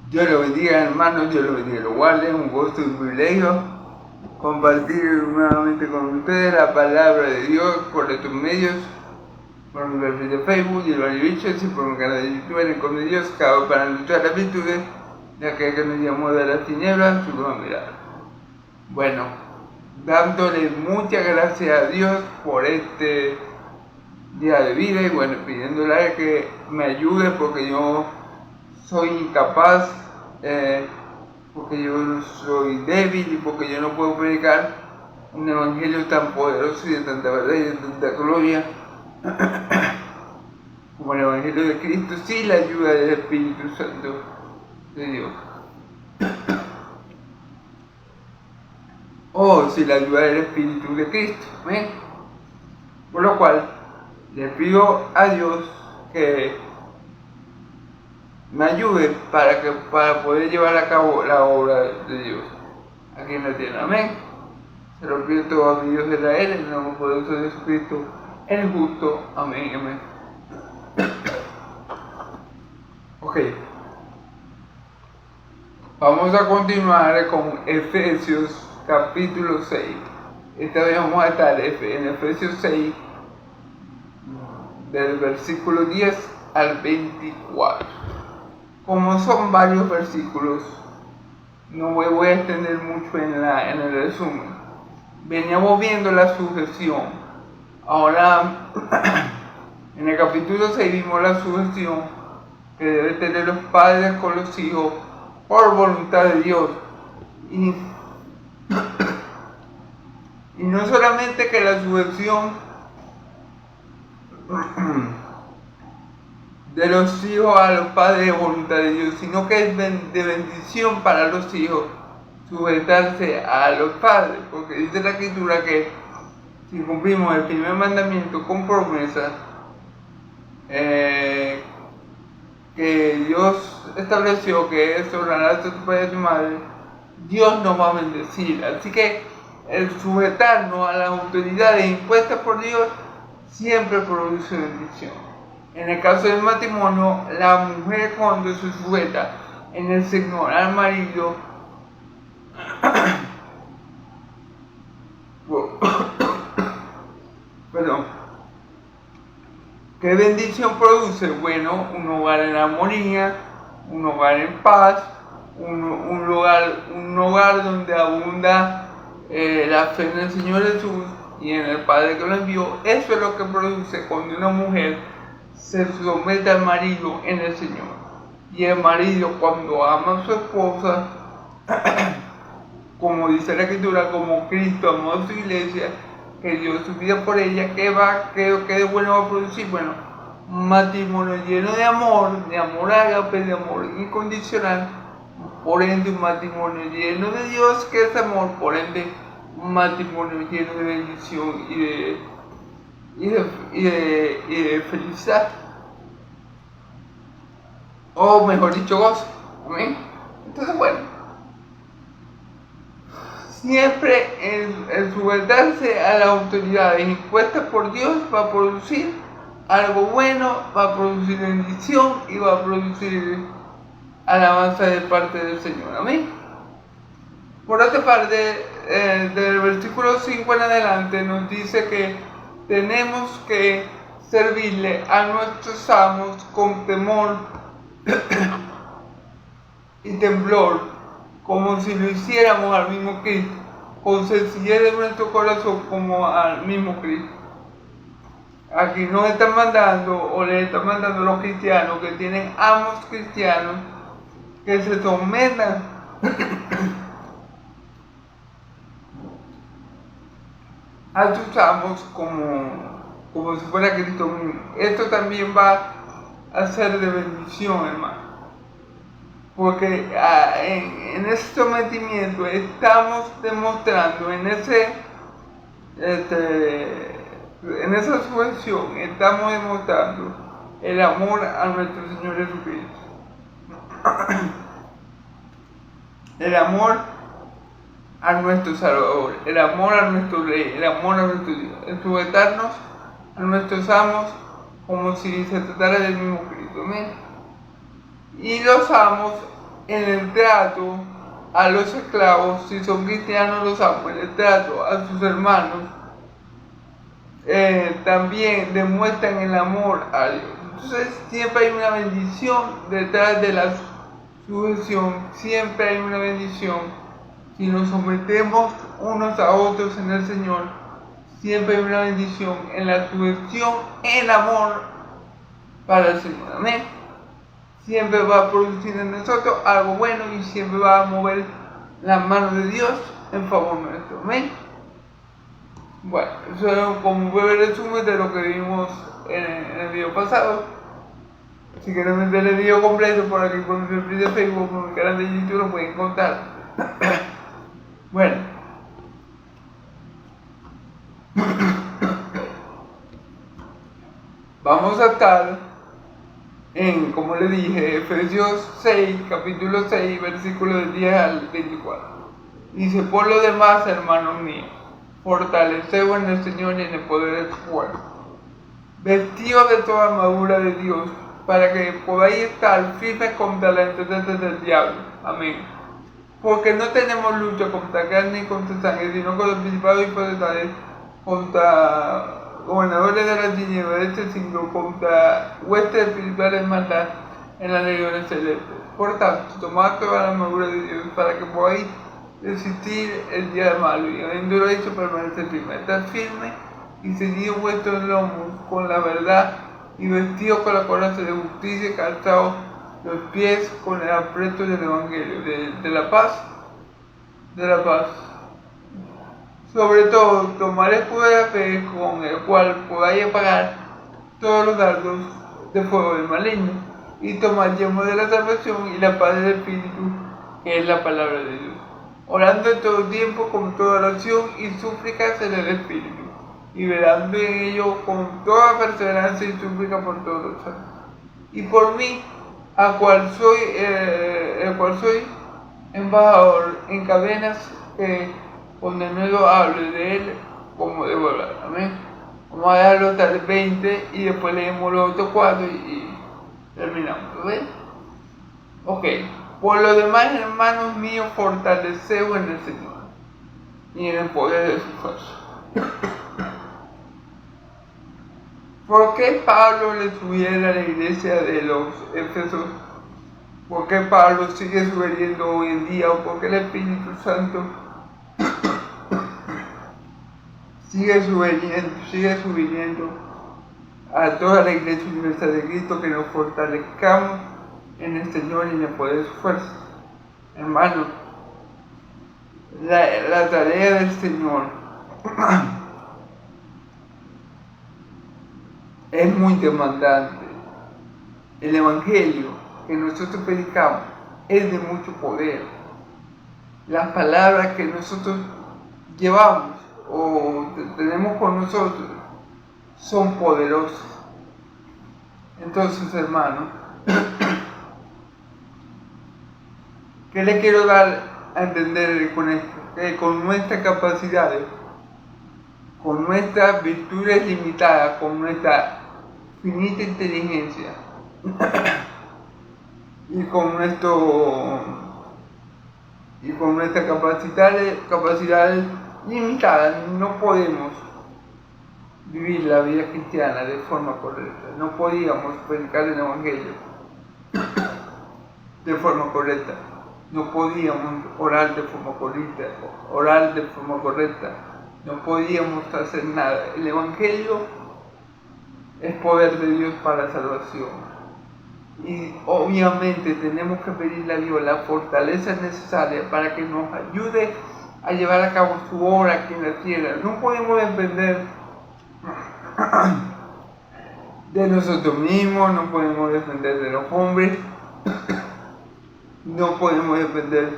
Dios lo bendiga, hermanos, Dios lo bendiga, lo guarde, un gusto y un privilegio compartir nuevamente con ustedes la palabra de Dios por estos medios, por mi perfil de Facebook, Gilberto Bichos, y por mi canal de YouTube, en el Con de Dios, cabo para luchar las virtudes de aquel que nos llamó de las tinieblas, su gran mirada. Bueno, dándole muchas gracias a Dios por este día de vida y bueno, pidiéndole que me ayude porque yo soy incapaz, porque yo soy débil y porque yo no puedo predicar un evangelio tan poderoso y de tanta verdad y de tanta gloria como el evangelio de Cristo, sin la ayuda del Espíritu Santo de Dios. O sin la ayuda del Espíritu de Cristo. ¿Ven? Por lo cual, le pido a Dios que me ayude para poder llevar a cabo la obra de Dios aquí en la tierra. Amén. Se lo pido todo a mi Dios de Israel, en el nombre poderoso de Jesucristo, el justo. Amén, amén. Ok. Vamos a continuar con Efesios capítulo 6. Esta vez vamos a estar en Efesios 6, del versículo 10 al 24. Como son varios versículos, no me voy a extender mucho en el resumen. Veníamos viendo la sujeción. Ahora, en el capítulo 6 vimos la sujeción que debe tener los padres con los hijos por voluntad de Dios. Y no solamente que la sujeción de los hijos a los padres de voluntad de Dios, sino que es de bendición para los hijos sujetarse a los padres, porque dice la Escritura que si cumplimos el primer mandamiento con promesa que Dios estableció, que es honrarás a tu padre y a tu madre, Dios nos va a bendecir. Así que el sujetarnos a las autoridades impuestas por Dios siempre produce bendición. En el caso del matrimonio, la mujer cuando se sujeta en el Señor al marido, perdón, ¿qué bendición produce? Bueno, un hogar en armonía, un hogar en paz, un hogar donde abunda la fe en el Señor Jesús y en el Padre que lo envió. Eso es lo que produce cuando una mujer se somete al marido en el Señor. Y el marido, cuando ama a su esposa, como dice la Escritura, como Cristo amó a su iglesia, que dio su vida por ella, ¿qué de bueno va a producir? Bueno, un matrimonio lleno de amor ágape, de amor incondicional, por ende un matrimonio lleno de Dios, que es amor, por ende un matrimonio lleno de bendición y de felicidad, o mejor dicho, gozo. Amén. Entonces, bueno, siempre el sujetarse a las autoridades impuestas por Dios va a producir algo bueno, va a producir bendición y va a producir alabanza de parte del Señor. Amén. Por otra parte, del versículo 5 en adelante nos dice que tenemos que servirle a nuestros amos con temor y temblor, como si lo hiciéramos al mismo Cristo, con sencillez de nuestro corazón como al mismo Cristo. Aquí nos están mandando, o les están mandando los cristianos que tienen amos cristianos, que se sometan a sus amos como si fuera Cristo mismo. Esto también va a ser de bendición, hermano. Porque en ese sometimiento estamos demostrando, en esa sujeción, estamos demostrando el amor a nuestro Señor Jesucristo. El amor a nuestro Salvador, el amor a nuestro Rey, el amor a nuestro Dios, el sujetarnos a nuestros amos como si se tratara del mismo Cristo. ¿Amén? Y los amos en el trato a los esclavos, si son cristianos los amo, en el trato a sus hermanos, también demuestran el amor a Dios. Entonces siempre hay una bendición detrás de la sujeción, siempre hay una bendición. Si nos sometemos unos a otros en el Señor, siempre hay una bendición en la sujeción, en amor para el Señor. Amén. Siempre va a producir en nosotros algo bueno y siempre va a mover la mano de Dios en favor nuestro. Amén. Bueno, eso es como un breve resumen de lo que vimos en el video pasado. Si quieren ver el video completo por aquí por mi perfil de Facebook, por mi canal de YouTube, lo pueden encontrar. Bueno. Vamos a estar en, como le dije, Efesios 6, capítulo 6, versículo del 10 al 24. Dice: por lo demás, hermanos míos, fortaleceos en el Señor y en el poder de su fuerza. Vestidos de toda armadura de Dios, para que podáis estar firmes contra la entretención del diablo. Amén. Porque no tenemos lucha contra carne y contra sangre, sino con los principados y potestades, contra gobernadores de las tinieblas de este siglo, contra huestes espirituales maldad en las regiones celestes. Por tanto, tomad toda la armadura de Dios para que podáis resistir el día malo y habiéndolo hecho permanecer firme. Estad firme y ceñidos vuestros lomos con la verdad y vestidos con la coraza de justicia y calzados los pies con el apresto del Evangelio de la paz. Sobre todo, tomar el escudo de la fe con el cual podáis apagar todos los dardos de fuego del maligno y tomar yelmo de la salvación y la paz del Espíritu, que es la palabra de Dios, orando en todo tiempo con toda oración y súplicas en el Espíritu, y velando en ello con toda perseverancia y súplica por todos los santos. Y por mí, el cual soy embajador en cadenas, con de nuevo hable de él como debo hablar. Amén. Vamos a dejarlo hasta el 20 y después leemos los otros 4 y terminamos. ¿Ven? Ok. Por lo demás, hermanos míos, fortaleceos en el Señor y en el poder de su fuerza. ¿Por qué Pablo le sugiere a la iglesia de los Efesios? ¿Por qué Pablo sigue sugiriendo hoy en día? ¿O por qué el Espíritu Santo sigue sugiriendo a toda la iglesia universal de Cristo que nos fortalezcamos en el Señor y en el poder de su fuerza? Hermanos, la tarea del Señor es muy demandante. El Evangelio que nosotros predicamos es de mucho poder. Las palabras que nosotros llevamos o tenemos con nosotros son poderosas. Entonces, hermano, ¿qué le quiero dar a entender con esto? Que con nuestras capacidades, con nuestras virtudes limitadas, con nuestra finita inteligencia y con nuestras capacidades limitadas, no podemos vivir la vida cristiana de forma correcta. No podíamos predicar el Evangelio de forma correcta. No podíamos orar de forma correcta. No podíamos hacer nada. El Evangelio es poder de Dios para la salvación. Y obviamente tenemos que pedirle a Dios la fortaleza necesaria para que nos ayude a llevar a cabo su obra aquí en la tierra. No podemos depender de nosotros mismos, no podemos depender de los hombres, no podemos depender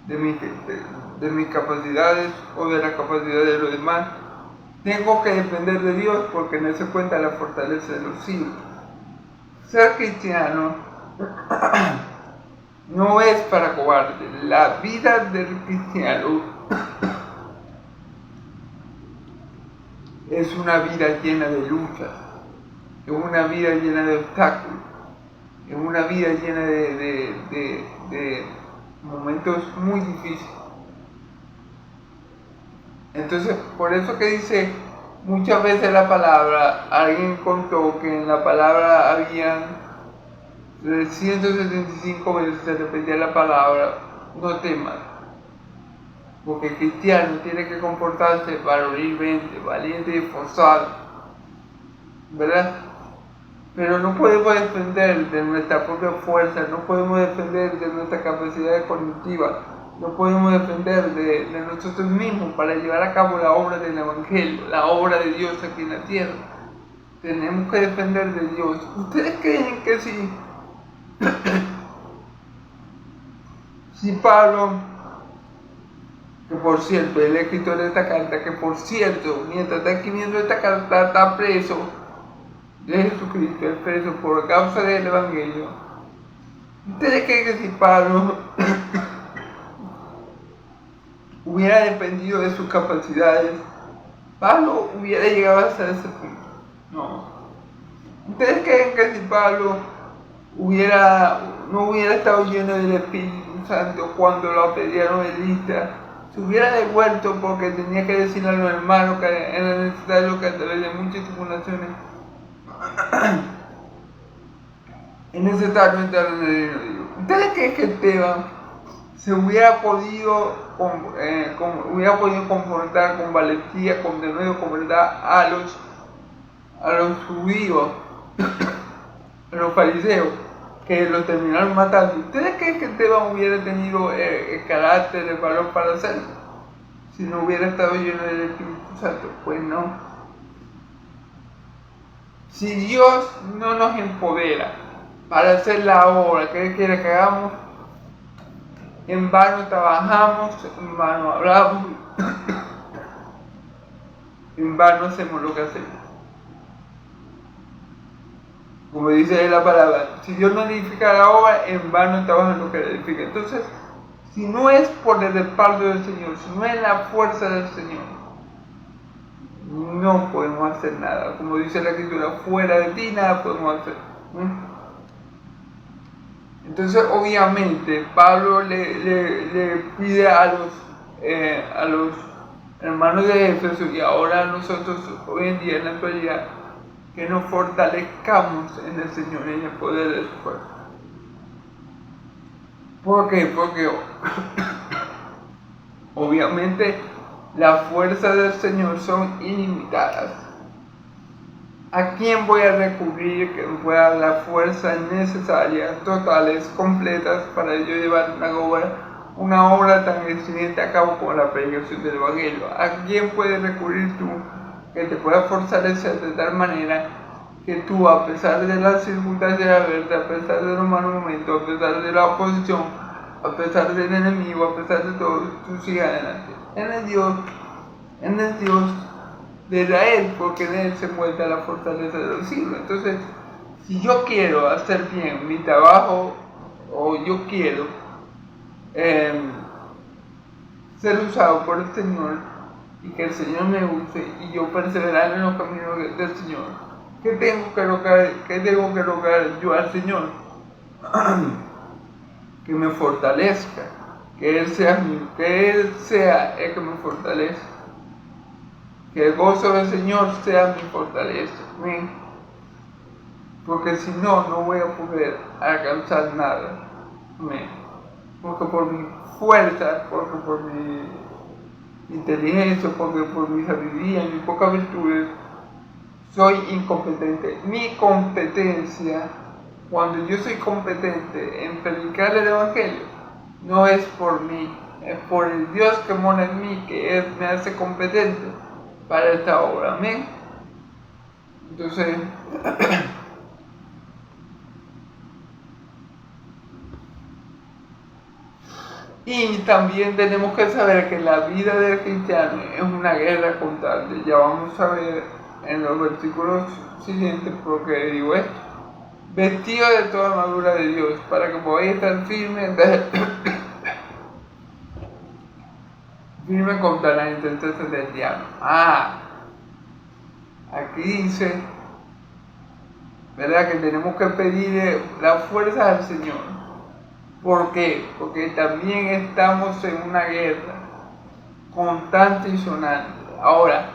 de mis capacidades o de la capacidad de los demás. Tengo que depender de Dios porque en eso cuenta la fortaleza de los siglos. Ser cristiano no es para cobardes. La vida del cristiano es una vida llena de luchas, es una vida llena de obstáculos, en una vida llena de momentos muy difíciles. Entonces, por eso que dice muchas veces la palabra, alguien contó que en la palabra habían 375 veces se repetía la palabra, no temas. Porque el cristiano tiene que comportarse varonilmente, valiente y esforzado, ¿verdad? Pero no podemos depender de nuestra propia fuerza, no podemos depender de nuestra capacidad cognitiva, no podemos depender de nosotros mismos para llevar a cabo la obra del Evangelio, la obra de Dios aquí en la tierra. Tenemos que depender de Dios. ¿Ustedes creen que si Pablo, que por cierto, el escritor de esta carta, que por cierto, mientras está escribiendo esta carta, está preso de Jesucristo, es preso por causa del Evangelio? ¿Ustedes creen que si Pablo hubiera dependido de sus capacidades, Pablo hubiera llegado hasta ese punto? No. ¿Ustedes creen que si Pablo no hubiera estado lleno del Espíritu Santo cuando lo apedrearon en Listra, se hubiera devuelto porque tenía que decirle a los hermanos que era necesario que a través de muchas tribulaciones es necesario entrar en el reino de Dios? ¿Ustedes creen que Esteban se hubiera podido confrontar con valentía, con denuedo, con verdad a los judíos, a los fariseos, que lo terminaron matando? ¿Ustedes creen que Esteban hubiera tenido el carácter, el valor para hacerlo si no hubiera estado lleno del Espíritu Santo? Pues no. Si Dios no nos empodera para hacer la obra que Él quiere que hagamos, en vano trabajamos, en vano hablamos, en vano hacemos lo que hacemos. Como dice la palabra, si Dios no edifica la obra, en vano trabaja lo que edifica. Entonces, si no es por el respaldo del Señor, si no es la fuerza del Señor, no podemos hacer nada. Como dice la Escritura, fuera de ti nada podemos hacer. Entonces, obviamente, Pablo le pide a los hermanos de Éfeso y ahora a nosotros hoy en día en la actualidad que nos fortalezcamos en el Señor y en el poder de su fuerza. ¿Por qué? Porque obviamente las fuerzas del Señor son ilimitadas. ¿A quién voy a recurrir que me pueda dar la fuerza necesaria, totales, completas, para yo llevar una obra tan excelente a cabo como la predicación del Evangelio? ¿A quién puedes recurrir tú que te pueda fortalecer de tal manera que tú, a pesar de las circunstancias adversas, a pesar de los malos momentos, a pesar de la oposición, a pesar del enemigo, a pesar de todo, tú sigas adelante? En el Dios de Israel, porque en Él se encuentra la fortaleza de los siglos. Entonces, si yo quiero hacer bien mi trabajo, o yo quiero ser usado por el Señor, y que el Señor me use, y yo perseverar en los caminos del Señor, ¿qué tengo que lograr yo al Señor? Que me fortalezca, que Él sea el que me fortalezca, que el gozo del Señor sea mi fortaleza. Amén. Porque si no, no voy a poder alcanzar nada. Amén. Porque por mi fuerza, porque por mi inteligencia, porque por mi sabiduría, mis pocas virtudes, soy incompetente. Mi competencia, cuando yo soy competente en predicar el Evangelio, no es por mí, es por el Dios que mora en mí, que me hace competente para esta obra. Amén. Entonces, y también tenemos que saber que la vida del cristiano es una guerra constante. Ya vamos a ver en los versículos siguientes por qué digo esto. Vestido de toda armadura de Dios, para que podáis estar firmes firme contra las intenciones del diablo. Aquí dice ¿verdad? Que tenemos que pedirle la fuerza al Señor. ¿Por qué? Porque también estamos en una guerra constante y sonante. Ahora,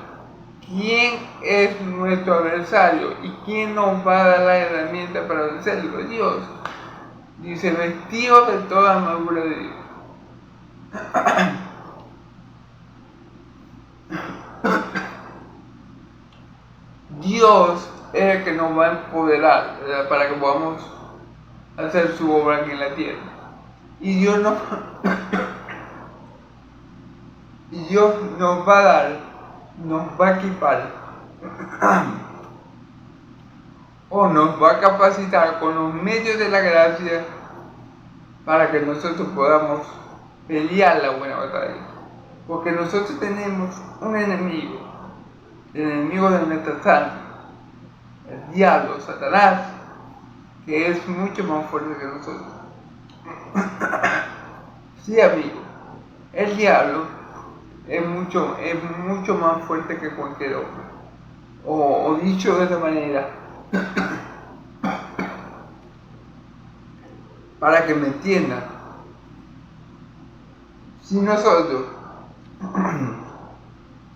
¿quién es nuestro adversario y quién nos va a dar la herramienta para vencerlo? Dios. Dice, vestidos de toda armadura de Dios. Dios es el que nos va a empoderar, ¿verdad? Para que podamos hacer su obra aquí en la tierra. Y Dios nos va a dar, nos va a equipar o nos va a capacitar con los medios de la gracia para que nosotros podamos pelear la buena batalla. Porque nosotros tenemos un enemigo, el enemigo de nuestra alma, el diablo, Satanás, que es mucho más fuerte que nosotros. Sí, amigo, el diablo es mucho más fuerte que cualquier hombre. O dicho de esta manera, para que me entiendan, si nosotros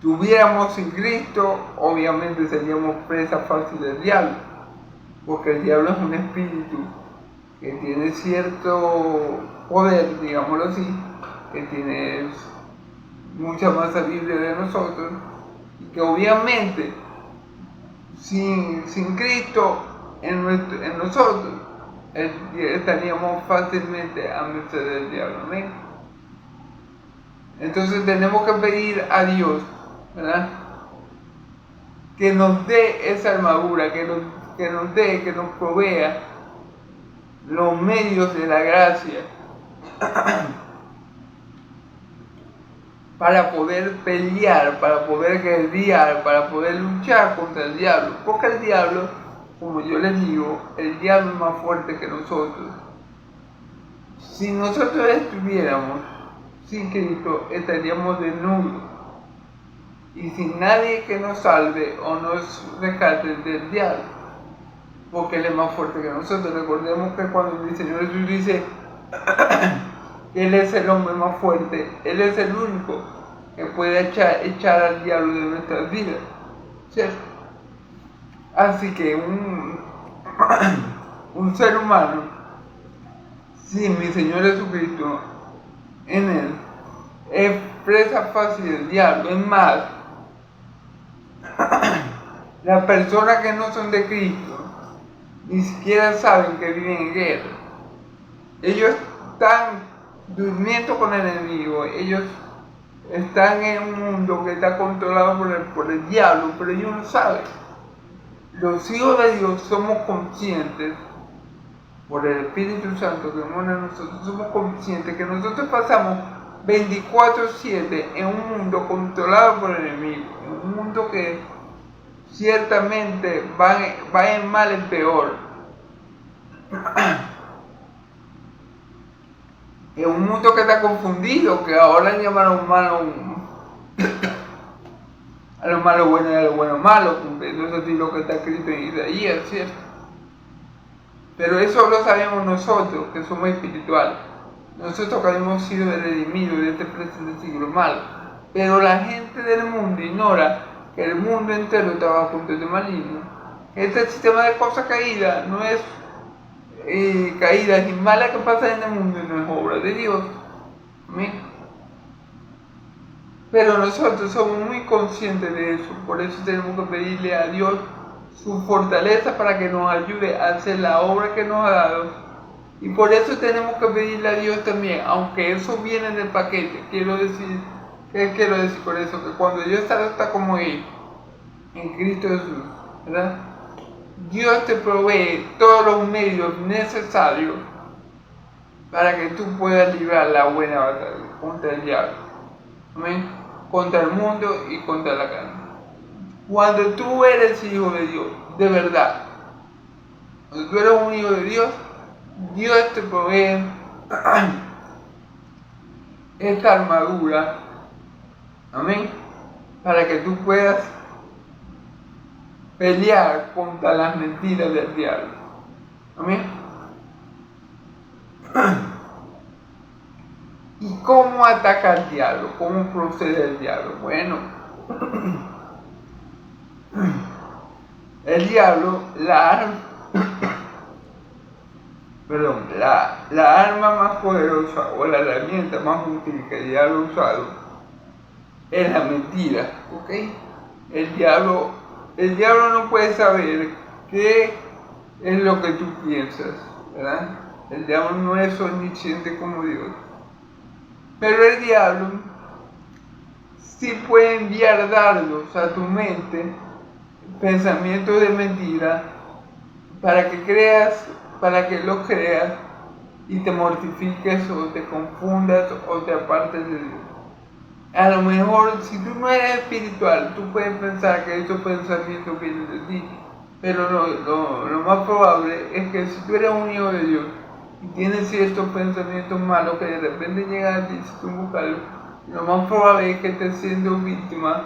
tuviéramos en Cristo, obviamente seríamos presa fácil del diablo, porque el diablo es un espíritu que tiene cierto poder, digámoslo así, que tiene mucha más sabiduría de nosotros, y que obviamente sin Cristo en nosotros estaríamos fácilmente a merced del diablo. ¿Ven? Entonces tenemos que pedir a Dios, ¿verdad?, que nos dé esa armadura, que nos provea los medios de la gracia para poder pelear, para poder guerrear, para poder luchar contra el diablo. Porque el diablo, como yo les digo, el diablo es más fuerte que nosotros. Si nosotros estuviéramos sin Cristo, estaríamos desnudos y sin nadie que nos salve o nos rescate del diablo, porque Él es más fuerte que nosotros. Recordemos que cuando el Señor Jesús dice que Él es el hombre más fuerte, Él es el único que puede echar al diablo de nuestras vidas, ¿cierto? Así que un ser humano sin mi Señor Jesucristo en Él es presa fácil del diablo. Es más, las personas que no son de Cristo ni siquiera saben que viven en guerra. Ellos están durmiendo con el enemigo, ellos están en un mundo que está controlado por el diablo, pero ellos no saben. Los hijos de Dios somos conscientes, por el Espíritu Santo que mora en nosotros, somos conscientes que nosotros pasamos 24/7 en un mundo controlado por el enemigo, en un mundo que ciertamente va en mal en peor. Es un mundo que está confundido, que ahora llaman a los malos buenos y a los buenos malos, cumpliendo eso es lo que está escrito en Isaías, ¿cierto? Pero eso lo sabemos nosotros, que somos espirituales. Nosotros que hemos sido redimidos de este presente siglo malo. Pero la gente del mundo ignora que el mundo entero está bajo control de maligno. Este sistema de cosas caídas no es caídas y malas que pasan en el mundo, no es obra de Dios. ¿Amén? Pero nosotros somos muy conscientes de eso, por eso tenemos que pedirle a Dios su fortaleza para que nos ayude a hacer la obra que nos ha dado. Y por eso tenemos que pedirle a Dios también, aunque eso viene en el paquete. Quiero decir con eso? Que cuando Dios está como Él, en Cristo Jesús, ¿verdad?, Dios te provee todos los medios necesarios para que tú puedas librar la buena batalla contra el diablo. Amén. Contra el mundo y contra la carne. Cuando tú eres hijo de Dios, de verdad, cuando tú eres un hijo de Dios, Dios te provee esta armadura, amén, para que tú puedas pelear contra las mentiras del diablo. Amén. ¿Y cómo ataca al diablo? ¿Cómo procede el diablo? Bueno, el diablo, la arma más poderosa o la herramienta más útil que el diablo ha usado es la mentira, ¿ok? El diablo no puede saber qué es lo que tú piensas, ¿verdad? El diablo no es omnisciente como Dios. Pero el diablo sí puede enviar dardos a tu mente, pensamientos de mentira, para que los creas y te mortifiques o te confundas o te apartes de Dios. A lo mejor, si tú no eres espiritual, tú puedes pensar que esos pensamientos vienen de ti, pero lo más probable es que si tú eres un hijo de Dios y tienes ciertos pensamientos malos que de repente llegan a ti, si tú buscas, lo más probable es que estés siendo víctima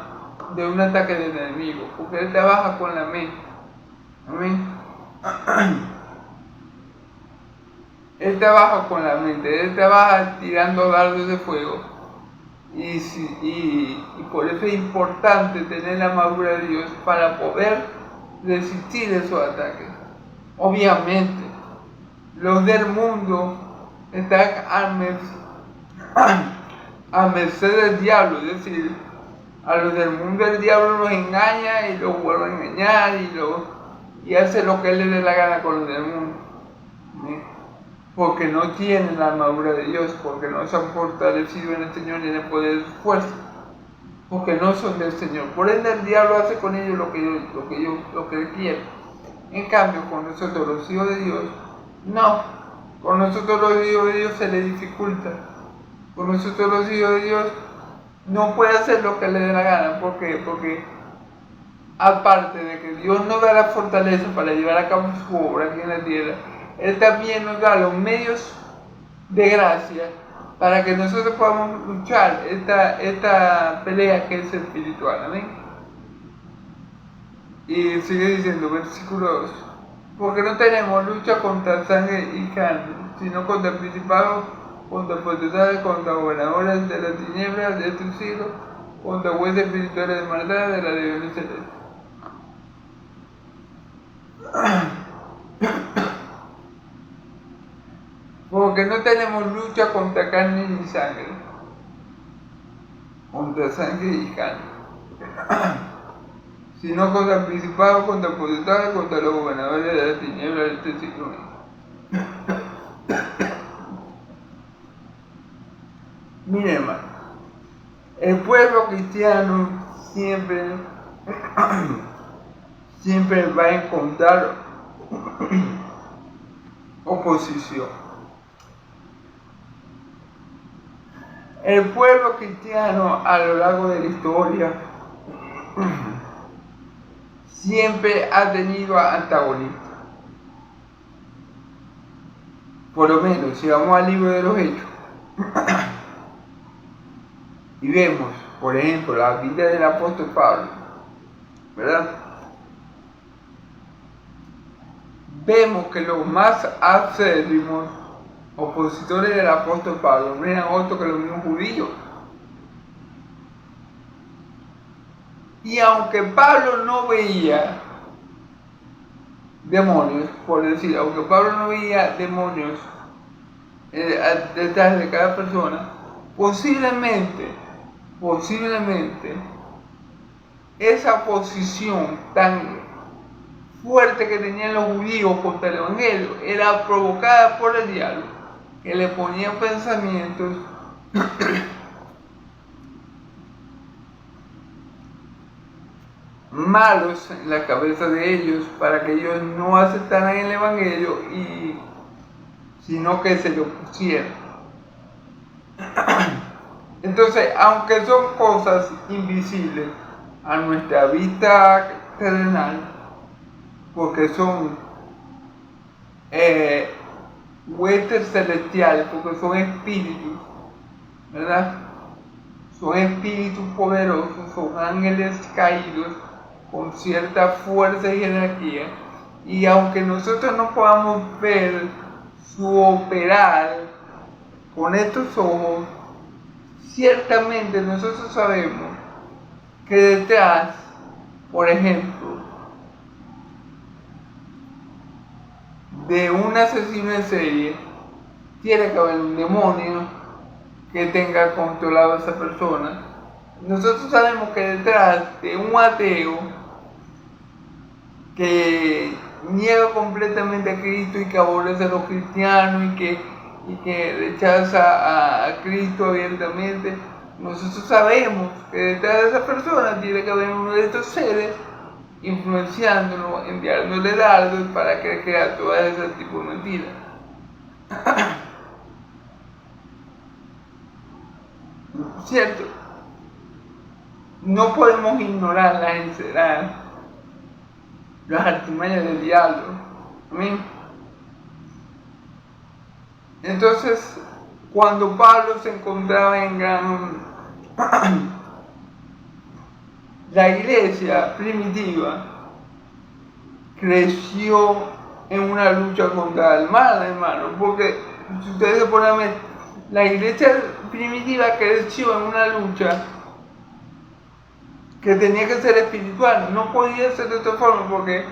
de un ataque del enemigo, porque él trabaja con la mente. Amén. Él trabaja con la mente, él trabaja tirando dardos de fuego. Y por eso es importante tener la armadura de Dios para poder resistir esos ataques. Obviamente, los del mundo están a merced del diablo, es decir, a los del mundo el diablo los engaña y los vuelve a engañar y hace lo que él le dé la gana con los del mundo. ¿Sí? Porque no tienen la armadura de Dios, porque no se han fortalecido en el Señor ni en el poder de su fuerza, porque no son del Señor. Por ende el diablo hace con ellos lo que él quiere. En cambio, con nosotros los hijos de Dios, no. Con nosotros los hijos de Dios se le dificulta. Con nosotros los hijos de Dios no puede hacer lo que le dé la gana. ¿Por qué? Porque aparte de que Dios nos da la fortaleza para llevar a cabo su obra aquí en la tierra, Él también nos da los medios de gracia para que nosotros podamos luchar esta pelea que es espiritual. Amén. Y sigue diciendo, versículo 2: porque no tenemos lucha contra sangre y carne, sino contra principados, contra potestades, contra gobernadores de las tinieblas de este siglo, contra huestes espirituales de maldad de la regiones celestes. Porque no tenemos lucha contra carne ni sangre, contra sangre y carne, sino contra principados, contra potestades, contra los gobernadores de las tinieblas de este siglo. Miren, hermano, el pueblo cristiano siempre va a encontrar oposición. El pueblo cristiano a lo largo de la historia siempre ha tenido antagonistas. Por lo menos, si vamos al libro de los Hechos y vemos, por ejemplo, la vida del apóstol Pablo, ¿verdad? Vemos que los más acérrimos opositores del apóstol Pablo no eran otros que los mismos judíos. Y aunque Pablo no veía demonios, por decir, aunque Pablo no veía demonios detrás de cada persona, posiblemente esa posición tan fuerte que tenían los judíos contra el evangelio era provocada por el diablo, que le ponía pensamientos malos en la cabeza de ellos para que ellos no aceptaran el evangelio sino que se lo opusieran. Entonces, aunque son cosas invisibles a nuestra vista terrenal, porque son huestes celestiales, porque son espíritus, ¿verdad? Son espíritus poderosos, son ángeles caídos, con cierta fuerza y jerarquía, y aunque nosotros no podamos ver su operar con estos ojos, ciertamente nosotros sabemos que detrás, por ejemplo, de un asesino en serie, tiene que haber un demonio que tenga controlado a esa persona. Nosotros sabemos que detrás de un ateo que niega completamente a Cristo y que aborrece a los cristianos y que rechaza a Cristo abiertamente, nosotros sabemos que detrás de esa persona tiene que haber uno de estos seres influenciándolo, enviándole dardos para que crea todo ese tipo de mentiras. ¿Cierto? No podemos ignorar las artimañas del diablo. ¿Amén? Entonces, cuando Pablo se encontraba en la iglesia primitiva creció en una lucha contra el mal, hermano, porque si ustedes se ponen a ver, la iglesia primitiva creció en una lucha que tenía que ser espiritual, no podía ser de otra forma porque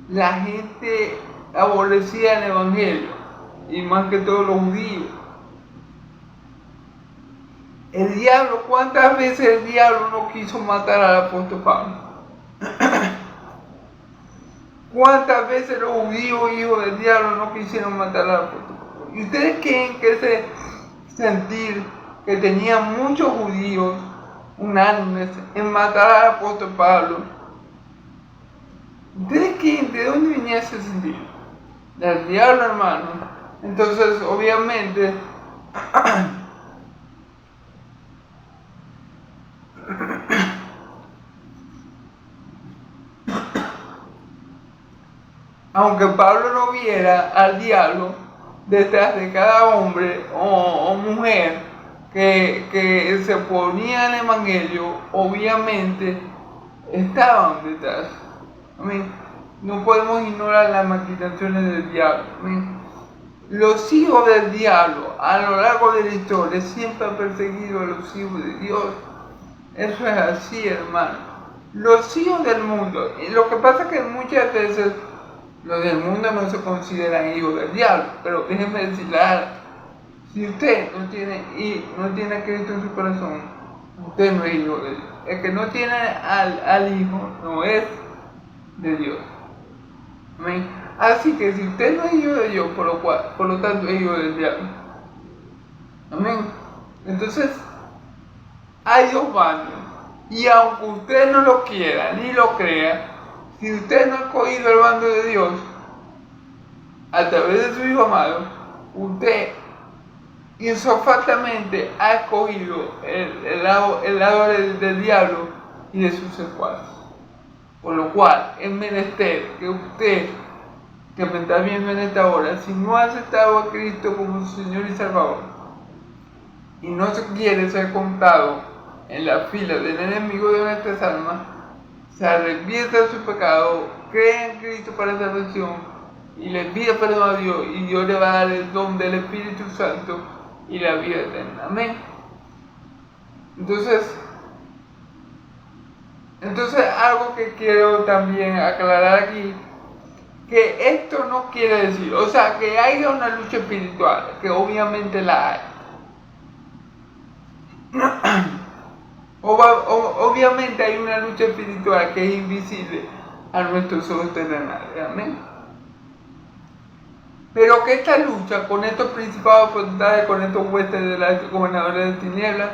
la gente aborrecía el evangelio, y más que todo los judíos. El diablo, ¿cuántas veces el diablo no quiso matar al apóstol Pablo? ¿Cuántas veces los judíos, hijos del diablo, no quisieron matar al apóstol Pablo? ¿Y ustedes creen que ese sentir que tenían muchos judíos unánimes en matar al apóstol Pablo? ¿Ustedes creen de dónde venía ese sentir? Del diablo, hermano. Entonces, obviamente, aunque Pablo no viera al diablo detrás de cada hombre o mujer que se ponía en el evangelio, obviamente estaban detrás. Amén. No podemos ignorar las maquinaciones del diablo. Amén. Los hijos del diablo a lo largo de la historia siempre han perseguido a los hijos de Dios. Eso es así, hermano. Los hijos del mundo, lo que pasa es que muchas veces los del mundo no se consideran hijos del diablo, pero déjenme decirle algo. Si usted no tiene a Cristo en su corazón, usted no es hijo de Dios. El que no tiene al Hijo no es de Dios. Amén. Así que si usted no es hijo de Dios, por lo tanto es hijo del diablo. Amén. Entonces, hay dos bandos. Y aunque usted no lo quiera ni lo crea, si usted no ha cogido el bando de Dios a través de su Hijo amado, usted insofactamente ha escogido el lado del diablo y de sus secuaces. Por lo cual es menester que usted, que me está viendo en esta hora, si no ha aceptado a Cristo como su Señor y Salvador y no se quiere ser contado en la fila del enemigo de nuestras almas, se arrepienta de su pecado, cree en Cristo para salvación y le pide perdón a Dios, y Dios le va a dar el don del Espíritu Santo y la vida eterna. Amén. Entonces algo que quiero también aclarar aquí, que esto no quiere decir, o sea, que haya una lucha espiritual, que obviamente la hay. Obviamente hay una lucha espiritual que es invisible a nuestros ojos terrenales. Amén. Pero que esta lucha con estos principados potestades, con estos huestes de los gobernadores de tinieblas,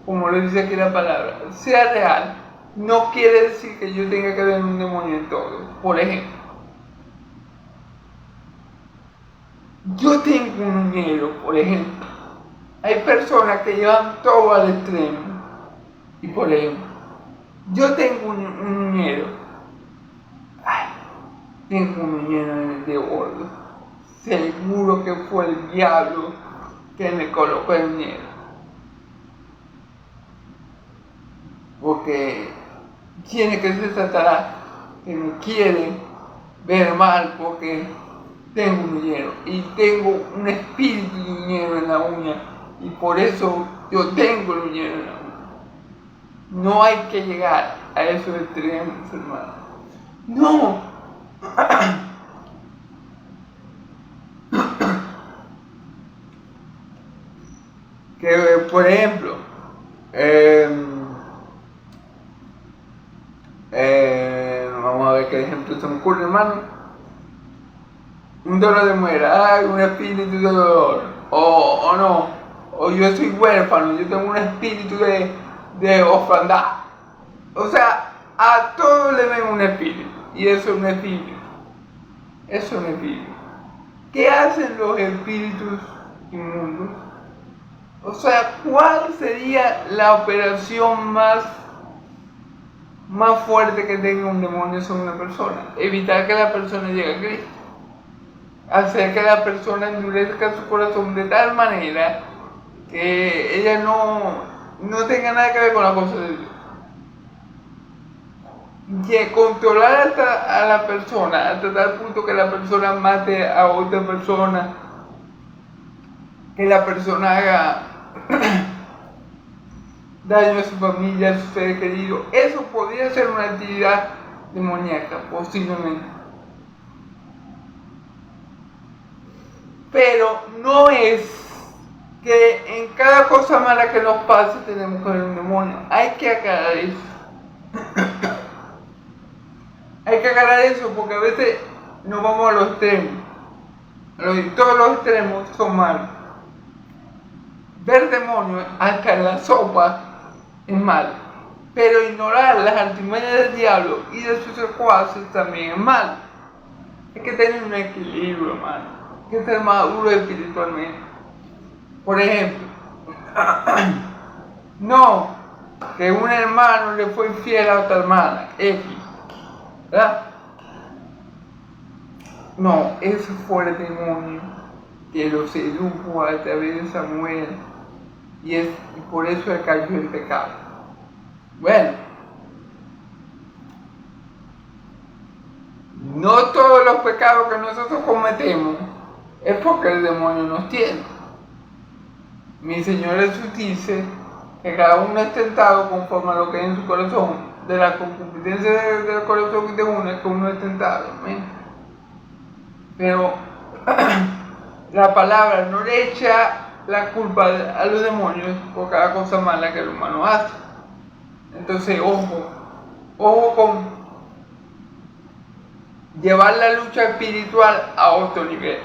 como lo dice aquí la palabra, sea real, no quiere decir que yo tenga que ver un demonio en todo. Por ejemplo, yo tengo un uñero, por ejemplo. Hay personas que llevan todo al extremo. Y por ejemplo, yo tengo un uñero. Tengo un uñero en el dedo gordo. Seguro que fue el diablo que me colocó el uñero. Porque tiene que ser Satanás que me quiere ver mal porque tengo un uñero y tengo un espíritu de uñero en la uña y por eso yo tengo el uñero en la uña. No hay que llegar a esos extremos, hermano. No. Que, por ejemplo, vamos a ver qué ejemplo se me ocurre, hermano. Un dolor de muela, un espíritu de dolor, o no, o yo soy huérfano, yo tengo un espíritu de orfandad. O sea, a todo le ven un espíritu, y eso es un espíritu. Eso es un espíritu. ¿Qué hacen los espíritus inmundos? O sea, ¿cuál sería la operación más fuerte que tenga un demonio sobre una persona? Evitar que la persona llegue a Cristo. Hacer que la persona endurezca su corazón de tal manera que ella no tenga nada que ver con la cosa de Dios. Y controlar a la persona hasta tal punto que la persona mate a otra persona, que la persona haga daño a su familia, a su ser querido. Eso podría ser una actividad demoníaca, posiblemente. Pero no es que en cada cosa mala que nos pase tenemos que ver un demonio. Hay que aclarar eso. Hay que aclarar eso porque a veces nos vamos a los extremos. Todos los extremos son malos. Ver demonios hasta en la sopa es malo. Pero ignorar las artimañas del diablo y de sus secuaces también es malo. Hay que tener un equilibrio, hermano. Hay que ser maduro espiritualmente. Por ejemplo, no que un hermano le fue infiel a otra hermana, X, ¿verdad? No, eso fue el demonio que lo sedujo a través de Samuel y por eso él cayó en pecado. Bueno, no todos los pecados que nosotros cometemos es porque el demonio nos tiene. Mi Señor Jesús dice que cada uno es tentado conforme a lo que hay en su corazón. De la concupiscencia del corazón de uno es que uno es tentado. ¿Amén? Pero la palabra no le echa la culpa a los demonios por cada cosa mala que el humano hace. Entonces, ojo con llevar la lucha espiritual a otro nivel.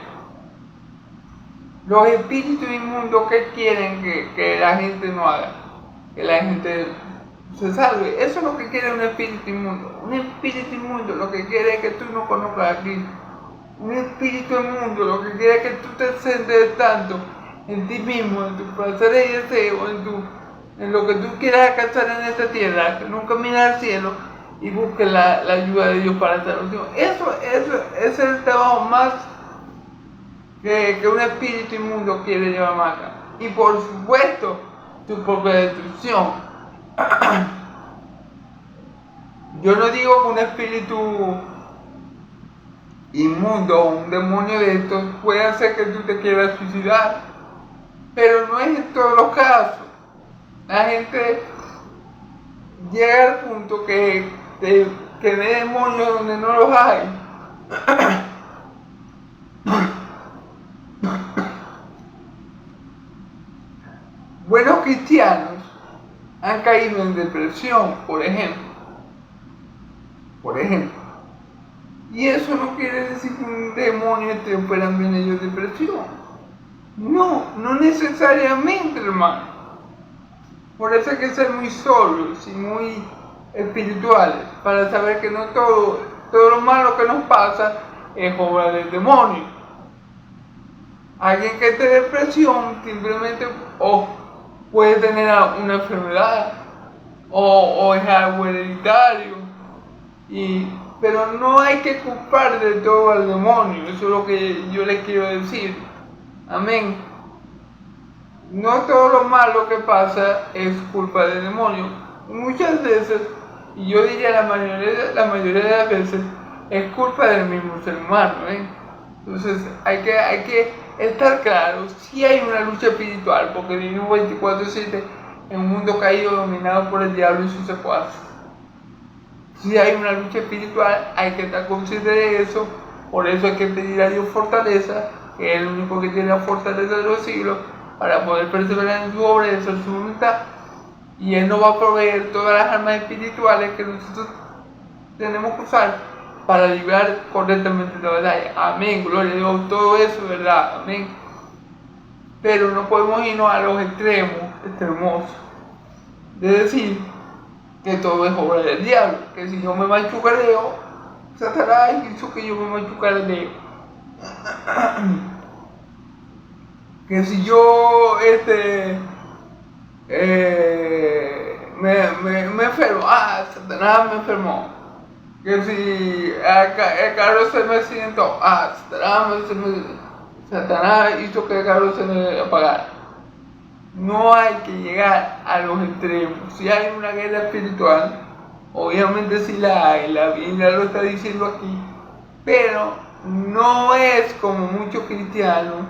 Los espíritus inmundos que quieren que la gente no haga, que la gente se salve. Eso es lo que quiere un espíritu inmundo. Un espíritu inmundo lo que quiere es que tú no conozcas a Cristo. Un espíritu inmundo lo que quiere es que tú te centres tanto en ti mismo, en tus placeres y deseos, en lo que tú quieras alcanzar en esta tierra, que nunca mires al cielo y busques la ayuda de Dios para la salvación. Eso es el trabajo más que un espíritu inmundo quiere llevar más acá. Y por supuesto, tu propia destrucción. Yo no digo que un espíritu inmundo o un demonio de estos puede hacer que tú te quieras suicidar, pero no es en todos los casos. La gente llega al punto que ve demonios donde no los hay. Buenos cristianos han caído en depresión, por ejemplo. Y eso no quiere decir que un demonio esté operando en ellos depresión. No necesariamente, hermano. Por eso hay que ser muy sobrios y muy espirituales para saber que no todo lo malo que nos pasa es obra del demonio. Alguien que esté en depresión simplemente puede tener una enfermedad o es algo hereditario, pero no hay que culpar de todo al demonio. Eso es lo que yo les quiero decir. Amén. No todo lo malo que pasa es culpa del demonio. Muchas veces Y yo diría la mayoría de las veces es culpa del mismo ser humano, ¿eh? Entonces hay que estar claros, si hay una lucha espiritual, porque vivimos 24/7 en un mundo caído dominado por el diablo y sus secuaces. Si hay una lucha espiritual, hay que estar consciente de eso, por eso hay que pedir a Dios fortaleza, que es el único que tiene la fortaleza de los siglos, para poder perseverar en su obra y hacer su voluntad. Y Él nos va a proveer todas las armas espirituales que nosotros tenemos que usar para librar correctamente la batalla. Amén, gloria a Dios, todo eso es verdad, amén. Pero no podemos irnos a los extremos, de decir que todo es obra del diablo, que si yo me machucareo, Satanás hizo que yo me machucareo. Que si yo me enfermo, Satanás me enfermó. Que si el carro se me accidentó, Satanás hizo que el carro se me apagara. No hay que llegar a los extremos. Si hay una guerra espiritual, obviamente sí la hay, la Biblia lo está diciendo aquí, pero no es como muchos cristianos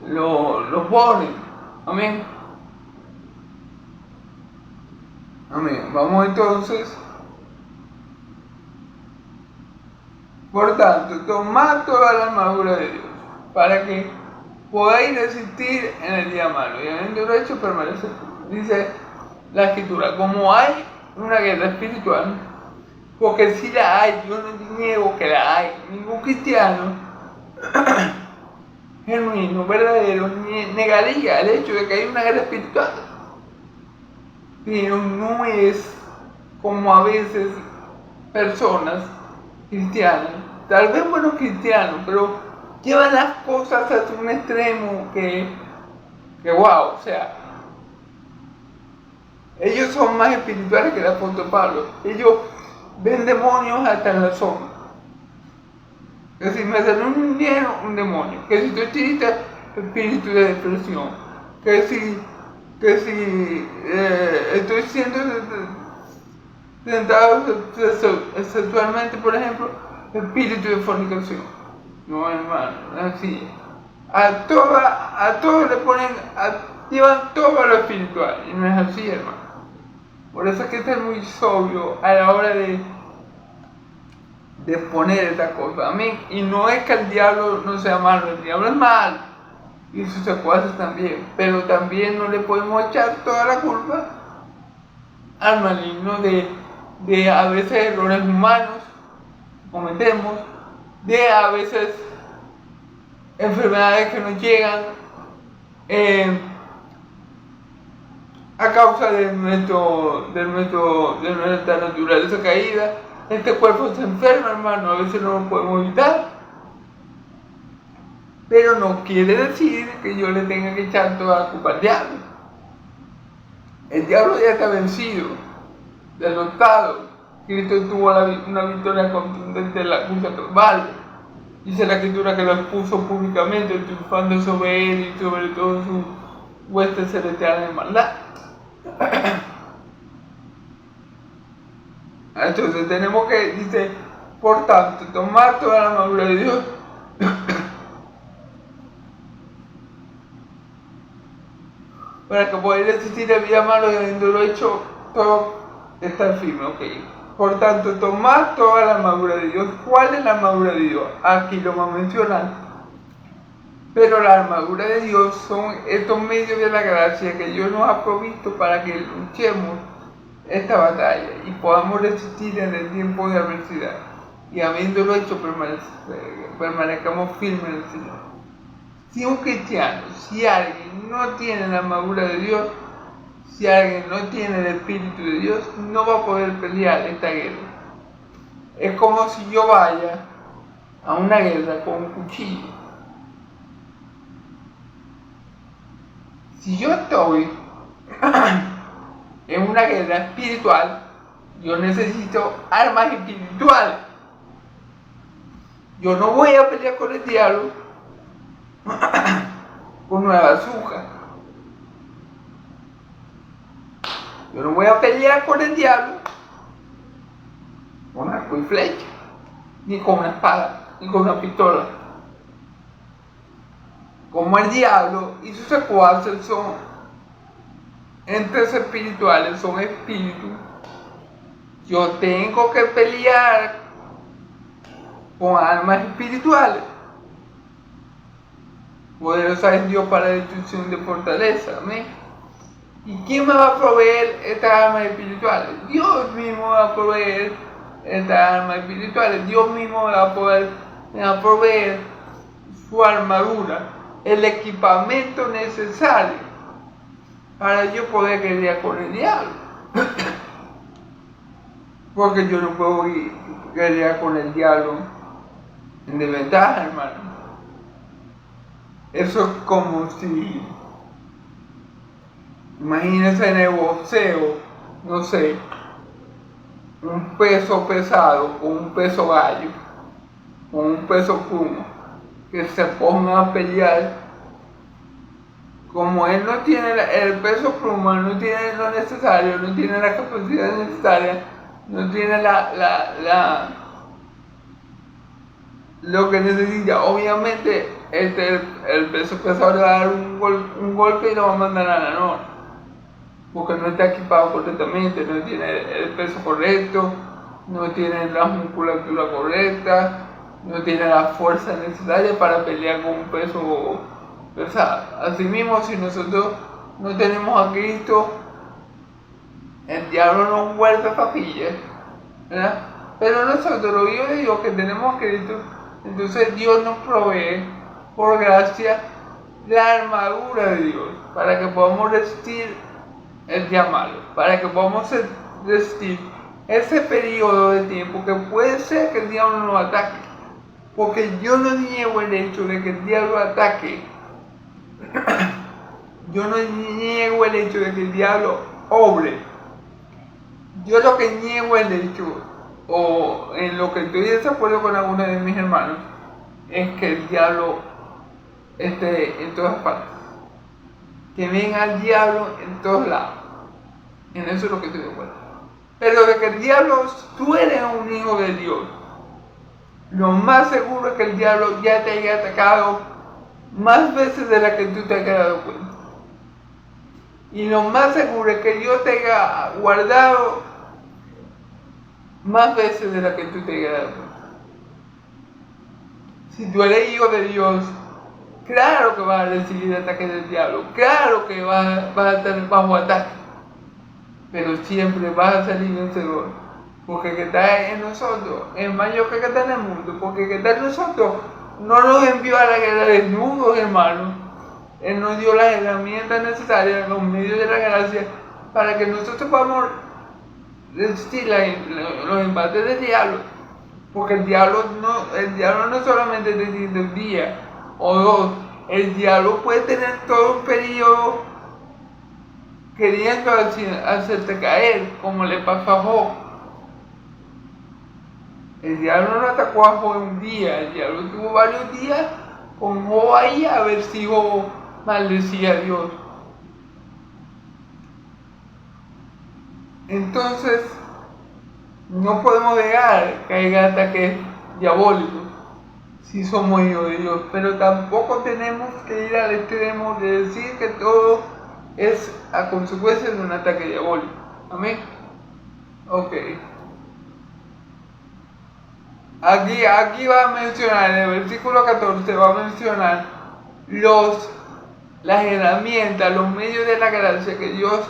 lo ponen. Amén. Amén. Vamos entonces. Por tanto, tomad toda la armadura de Dios, para que podáis resistir en el día malo, y habiendo hecho permanecer. Dice la Escritura, como hay una guerra espiritual, porque si la hay, yo no niego que la hay. Ningún cristiano genuino, verdadero, negaría el hecho de que hay una guerra espiritual. Pero no es como a veces personas cristianas, tal vez buenos cristianos, pero llevan las cosas hasta un extremo que wow, o sea, ellos son más espirituales que el apóstol Pablo. Ellos ven demonios hasta en la sombra. Que si me sale un demonio, que si estoy triste, espíritu de depresión, que si estoy siendo tentado sexualmente, por ejemplo, espíritu de fornicación. No, hermano, así. A todos le ponen, llevan todo a lo espiritual, y no es así, hermano. Por eso hay que ser muy sobrio a la hora de poner esta cosa, amén. Y no es que el diablo no sea malo, el diablo es malo, y sus secuaces también, pero también no le podemos echar toda la culpa al maligno de a veces errores humanos cometemos, de a veces enfermedades que nos llegan a causa de nuestra naturaleza caída. Este cuerpo se enferma, hermano, a veces no lo podemos evitar, pero no quiere decir que yo le tenga que echar toda la culpa al diablo. El diablo ya está vencido, derrotado. Cristo tuvo una victoria contundente en la cruz de Calvario. Dice la Escritura que lo expuso públicamente, triunfando sobre él y sobre todos sus huestes celestiales de maldad. Entonces tenemos que, dice, por tanto, tomar toda la armadura de Dios para que podáis resistir el día malo y habiéndolo hecho todo estar firme, ok. Por tanto, tomad toda la armadura de Dios. ¿Cuál es la armadura de Dios? Aquí lo vamos a mencionar. Pero la armadura de Dios son estos medios de la gracia que Dios nos ha provisto para que luchemos esta batalla y podamos resistir en el tiempo de adversidad. Y habiéndolo hecho, permanezcamos firmes en el Señor. Si un cristiano, si alguien no tiene la armadura de Dios, si alguien no tiene el Espíritu de Dios, no va a poder pelear esta guerra. Es como si yo vaya a una guerra con un cuchillo. Si yo estoy en una guerra espiritual, yo necesito armas espirituales. Yo no voy a pelear con el diablo con una bazooka. Yo no voy a pelear con el diablo arco y flecha, ni con una espada, ni con una pistola. Como el diablo y sus secuaces son entes espirituales, son espíritus, yo tengo que pelear con armas espirituales. Poderosa es Dios para destrucción de fortaleza. Amén. ¿Y quién me va a proveer estas armas espirituales? Dios mismo va a proveer estas armas espirituales. Dios mismo me va a proveer su armadura, el equipamiento necesario para yo poder guerrear con el diablo. Porque yo no puedo guerrear con el diablo en desventaja, hermano. Eso es como si, imagínense en el boxeo, no sé, un peso pesado con un peso gallo, con un peso pluma, que se pongan a pelear. Como él no tiene el peso pluma, no tiene lo necesario, no tiene la capacidad necesaria, no tiene lo que necesita. Obviamente el peso pesado le va a dar un golpe y lo va a mandar a la noche, porque no está equipado correctamente, no tiene el peso correcto, no tiene la musculatura correcta, no tiene la fuerza necesaria para pelear con un peso pesado. Asimismo, si nosotros no tenemos a Cristo, el diablo nos vuelve papillas, ¿verdad? Pero nosotros, los hijos de Dios que tenemos a Cristo, entonces Dios nos provee, por gracia, la armadura de Dios, para que podamos resistir el día malo, para que podamos resistir ese periodo de tiempo que puede ser que el diablo nos ataque. Porque yo no niego el hecho de que el diablo ataque. Yo no niego el hecho de que el diablo obre. Yo lo que niego el hecho, o en lo que estoy de desacuerdo con algunos de mis hermanos, es que el diablo esté en todas partes. Que venga el diablo en todos lados. En eso es lo que estoy de acuerdo. Pero de que el diablo, tú eres un hijo de Dios, lo más seguro es que el diablo ya te haya atacado más veces de las que tú te hayas dado cuenta. Y lo más seguro es que Dios te haya guardado más veces de las que tú te hayas dado cuenta. Si tú eres hijo de Dios, claro que vas a recibir ataques del diablo, claro que vas a estar bajo ataque, pero siempre vas a salir vencedor, porque el que está en nosotros es mayor que el que está en el mundo, porque el que está en nosotros no nos envió a la guerra desnudos, hermanos. Él nos dio las herramientas necesarias, los medios de la gracia, para que nosotros podamos resistir los embates del diablo. Porque el diablo no solamente te tiene un día o dos, el diablo puede tener todo un periodo queriendo hacerte caer, como le pasó a Job. El diablo no atacó a Job un día, el diablo tuvo varios días con Job ahí a ver si Job maldecía a Dios. Entonces, no podemos dejar que haya ataques diabólicos si somos hijos de Dios, pero tampoco tenemos que ir al extremo de decir que todo es a consecuencia de un ataque diabólico. Amén. Ok. Aquí va a mencionar, en el versículo 14 va a mencionar las herramientas, los medios de la gracia que Dios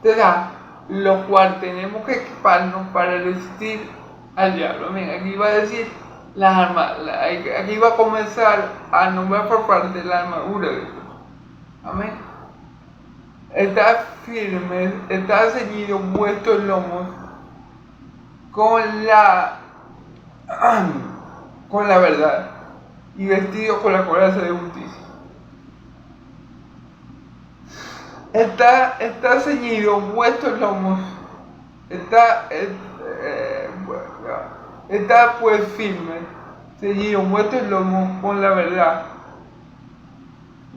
te da, lo cual tenemos que equiparnos para resistir al diablo. Amén. Aquí va a decir las armas, aquí va a comenzar a nombrar por parte de la armadura de Dios. Amén. Está firme, está ceñido vuestros lomos con la verdad y vestido con la coraza de justicia. Está ceñido vuestros lomos, está pues firme, ceñido vuestros lomos con la verdad.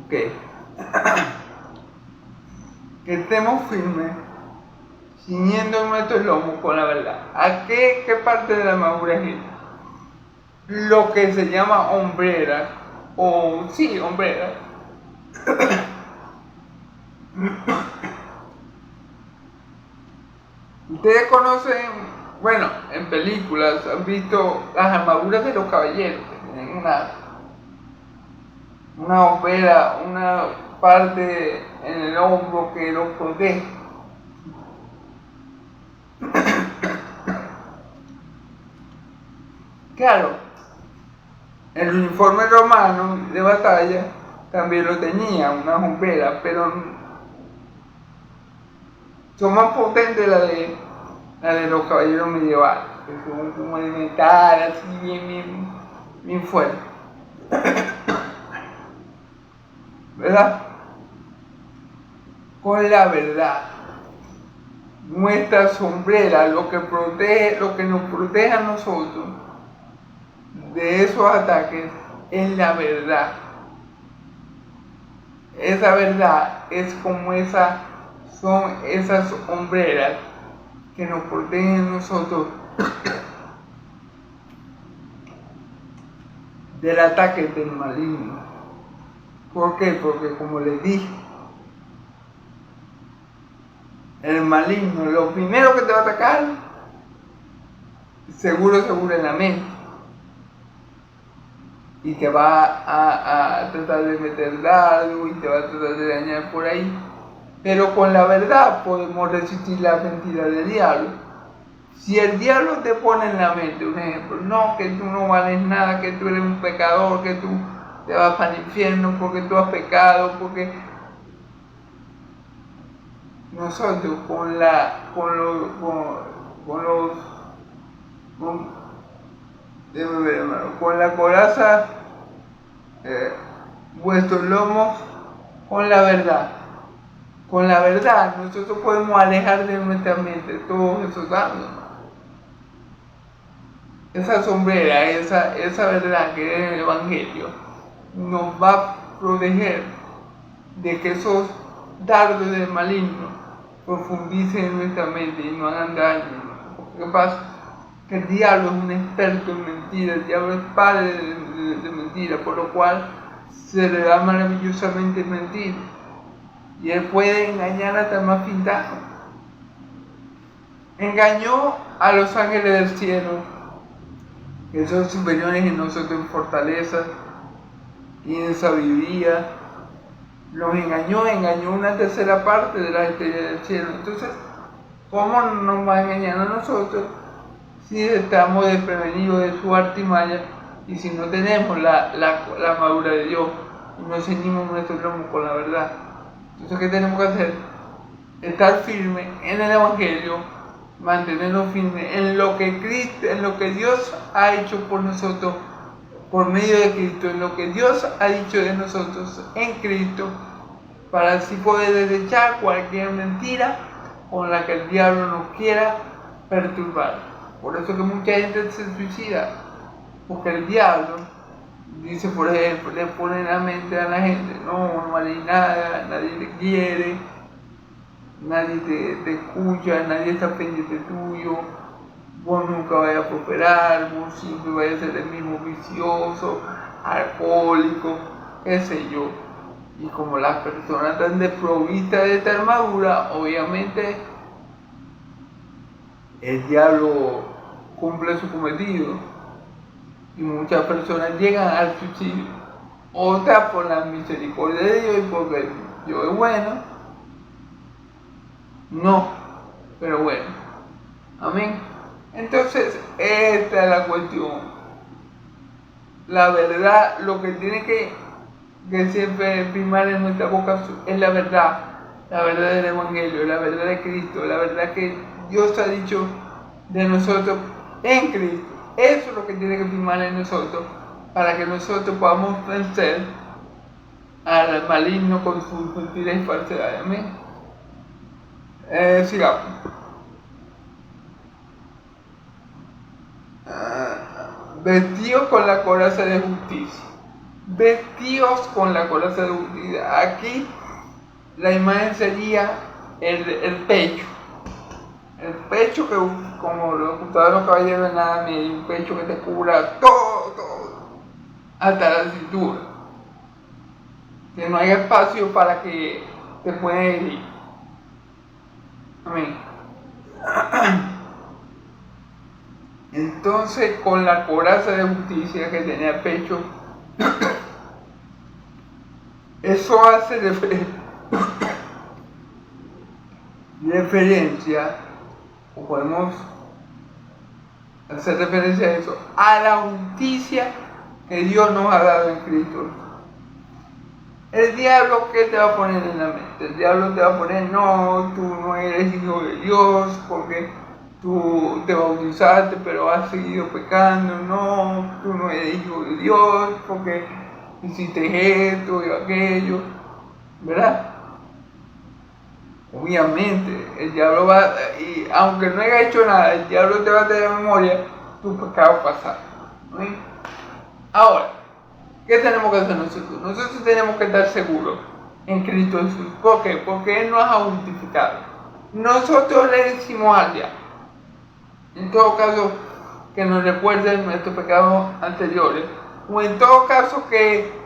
Ok. Que estemos firmes, ciñendo nuestros lomos con la verdad. ¿A qué parte de la armadura es esta? Lo que se llama hombrera, hombrera. Ustedes conocen, bueno, en películas han visto las armaduras de los caballeros, que tienen una hombrera, una parte en el hombro que los protege. Claro, el uniforme romano de batalla también lo tenía, una hombrera, pero son más potentes la de los caballeros medievales, que son como de metal, así bien fuerte. ¿Verdad? Con la verdad. Nuestra sombrera, lo que nos protege a nosotros de esos ataques es la verdad. Esa verdad es como son esas hombreras que nos protegen a nosotros del ataque del maligno. ¿Por qué? Porque como les dije, el maligno, lo primero que te va a atacar, seguro en la mente. Y te va a tratar de meter dardo y te va a tratar de dañar por ahí. Pero con la verdad podemos resistir la mentira del diablo. Si el diablo te pone en la mente, un ejemplo, no, que tú no vales nada, que tú eres un pecador, que tú te vas para el infierno porque tú has pecado, porque nosotros con la coraza, vuestros lomos, con la verdad. Con la verdad nosotros podemos alejar de nuestra mente todos esos daños. Esa sombrera, esa verdad que es el Evangelio, nos va a proteger de que esos dardos del maligno profundicen en nuestra mente y no hagan daño. ¿Qué pasa? Que el diablo es un experto en mentiras, el diablo es padre de mentiras, por lo cual se le da maravillosamente mentir. Y él puede engañar hasta el más pintado. Engañó a los ángeles del cielo, que son superiores en nosotros en fortaleza y en sabiduría. Los engañó una tercera parte de la estrella del cielo. Entonces, ¿cómo nos va a engañar a nosotros si estamos desprevenidos de su artimaña y si no tenemos la armadura de Dios y no ceñimos nuestro lomo con la verdad? Entonces, ¿qué tenemos que hacer? Estar firme en el Evangelio, mantenernos firmes en lo que Cristo, en lo que Dios ha hecho por nosotros por medio de Cristo, en lo que Dios ha dicho de nosotros en Cristo, para así poder desechar cualquier mentira con la que el diablo nos quiera perturbar. Por eso que mucha gente se suicida, porque el diablo dice, por ejemplo, le pone en la mente a la gente, no vale nada, nadie te quiere, nadie te escucha, nadie está pendiente tuyo, vos nunca vayas a prosperar, vos siempre vayas a ser el mismo vicioso, alcohólico, qué sé yo. Y como las personas están desprovistas de esta armadura, obviamente el diablo cumple su cometido y muchas personas llegan al suicidio. Otras por la misericordia de Dios y porque Dios es bueno. No, pero bueno. Amén. Entonces, esta es la cuestión. La verdad, lo que tiene que siempre primar en nuestra boca es la verdad del Evangelio, la verdad de Cristo, la verdad que Dios ha dicho de nosotros en Cristo. Eso es lo que tiene que primar en nosotros para que nosotros podamos vencer al maligno con sus mentiras y falsedades. Amén. Sigamos. Vestidos con la coraza de justicia. Vestidos con la coraza de justicia. Aquí la imagen sería el pecho. El pecho que, como lo gustaban los caballeros de nada, y un pecho que te cubra todo, hasta la cintura. Que no haya espacio para que te puedan herir. Amén. Entonces, con la coraza de justicia que tenía el pecho, eso hace referencia, o podemos hacer referencia a eso, a la justicia que Dios nos ha dado en Cristo. El diablo, ¿qué te va a poner en la mente? El diablo te va a poner, no, tú no eres hijo de Dios porque tú te bautizaste pero has seguido pecando, no, tú no eres hijo de Dios porque hiciste esto y aquello, ¿verdad? Obviamente, el diablo va, y aunque no haya hecho nada, el diablo te va a tener en memoria tu pecado pasado, ¿no? Ahora, ¿qué tenemos que hacer nosotros? Nosotros tenemos que estar seguros en Cristo Jesús. ¿Por qué? Porque Él nos ha justificado. Nosotros le decimos al diablo, en todo caso, que nos recuerden nuestros pecados anteriores, o en todo caso que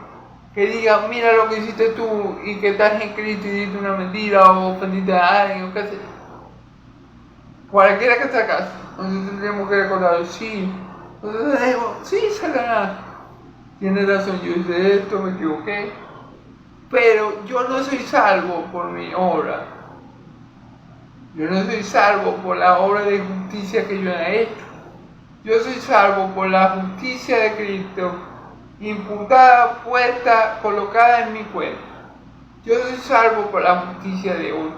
diga, mira lo que hiciste tú y que estás en Cristo y dices una mentira o ofendiste a alguien o qué sé. Cualquiera que sea caso, nosotros tendremos que recordar, sí, nosotros tenemos, sí, Satanás, tienes razón, yo hice esto, me equivoqué, pero yo no soy salvo por mi obra. Yo no soy salvo por la obra de justicia que yo he hecho. Yo soy salvo por la justicia de Cristo, imputada, puesta, colocada en mi cuerpo. Yo soy salvo por la justicia de Dios.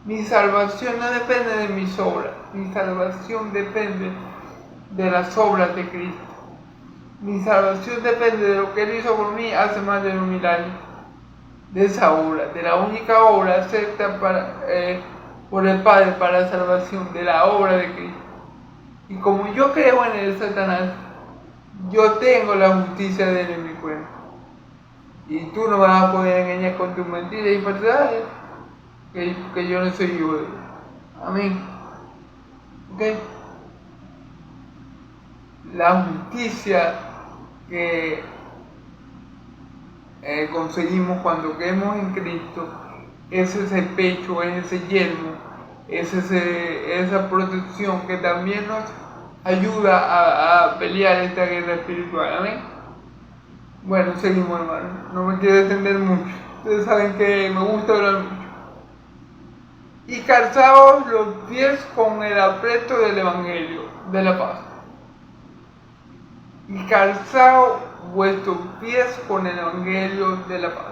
Mi salvación no depende de mis obras. Mi salvación depende de las obras de Cristo. Mi salvación depende de lo que Él hizo por mí hace más de 2000 años. De esa obra, de la única obra acepta por el Padre para la salvación, de la obra de Cristo. Y como yo creo en el Satanás, yo tengo la justicia de Él en mi cuerpo. Y tú no vas a poder engañar con tus mentiras y falsedades que yo no soy hijo de Dios. Amén. ¿Ok? La justicia que conseguimos cuando creemos en Cristo es ese pecho, es ese yelmo, es esa protección que también nos ayuda a pelear esta guerra espiritual. Amén. Bueno, seguimos, hermano. No me quiero extender mucho. Ustedes saben que me gusta hablar mucho. Y calzaos los pies con el apresto del Evangelio de la paz. Y calzaos vuestros pies con el Evangelio de la paz.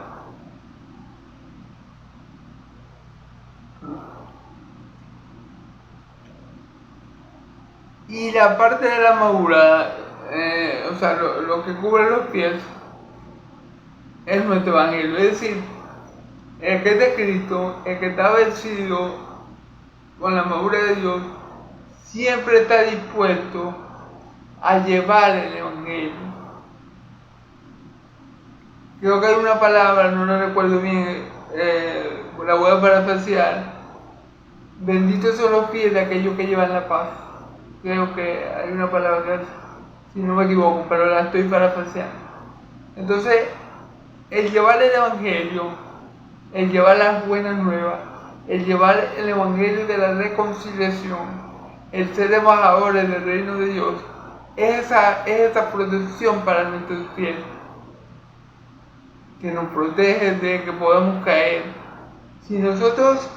Y la parte de la armadura, o sea, lo que cubre los pies, es nuestro Evangelio. Es decir, el que es de Cristo, el que está vestido con la armadura de Dios, siempre está dispuesto a llevar el Evangelio. Creo que hay una palabra, no la recuerdo bien, la voy a parafrasear. Benditos son los pies de aquellos que llevan la paz. Creo que hay una palabra que, si no me equivoco, pero la estoy parafraseando. Entonces, el llevar el Evangelio, el llevar las buenas nuevas, el llevar el Evangelio de la reconciliación, el ser embajadores del reino de Dios, es esa protección para nuestros pies, que nos protege de que podamos caer. Si nosotros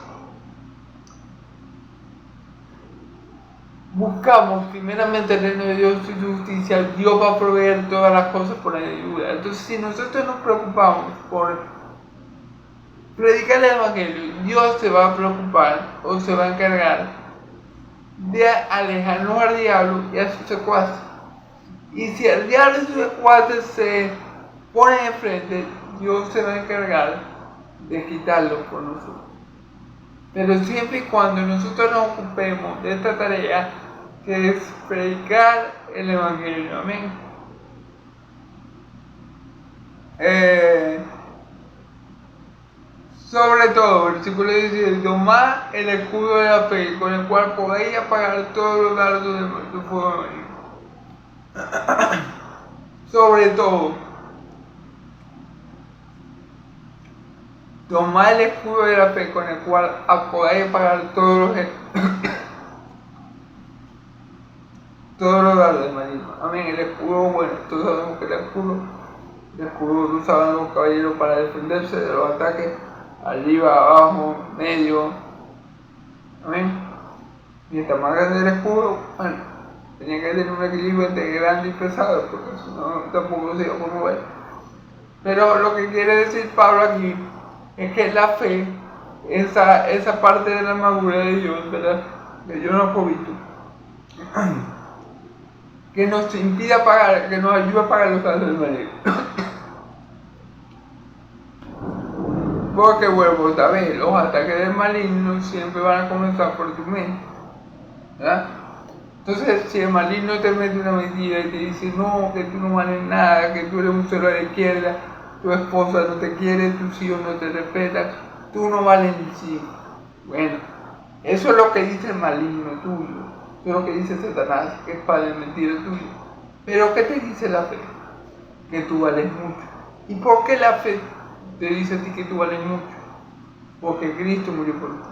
buscamos primeramente el reino de Dios y su justicia, Dios va a proveer todas las cosas por ayuda. Entonces, si nosotros nos preocupamos por predicar el Evangelio, Dios se va a preocupar o se va a encargar de alejarnos al diablo y a sus secuaces. Y si el diablo y sus secuaces se ponen enfrente, Dios se va a encargar de quitarlos por nosotros. Pero siempre y cuando nosotros nos ocupemos de esta tarea, que es predicar el Evangelio. Amén. Sobre todo, versículo 17, tomad el escudo de la fe, con el cual podéis apagar todos los dardos de fuego maligno. Sobre todo, tomad el escudo de la fe, con el cual podéis apagar todos los dardos malignos. Amén. El escudo, bueno, todos sabemos que el escudo lo usaban los caballeros para defenderse de los ataques, arriba, abajo, medio. Amén. Mientras más grande el escudo, bueno, tenía que tener un equilibrio entre grande y pesado, porque si no tampoco se iba a mover. Pero lo que quiere decir Pablo aquí es que la fe, esa parte de la armadura de Dios, ¿verdad? Que Dios nos ha provisto, que nos impide apagar, que nos ayuda a apagar los dardos del maligno. Porque vuelvo otra vez, los ataques del maligno siempre van a comenzar por tu mente, ¿verdad? Entonces, si el maligno te mete una mentira y te dice, no, que tú no vales nada, que tú eres un cero a la izquierda, tu esposa no te quiere, tus hijos no te respetan, tú no vales ni sí. Bueno, eso es lo que dice el maligno tuyo, eso es lo que dice Satanás, que es padre de mentira tuyo. Pero ¿qué te dice la fe? Que tú vales mucho. ¿Y por qué la fe te dice a ti que tú vales mucho? Porque Cristo murió por ti.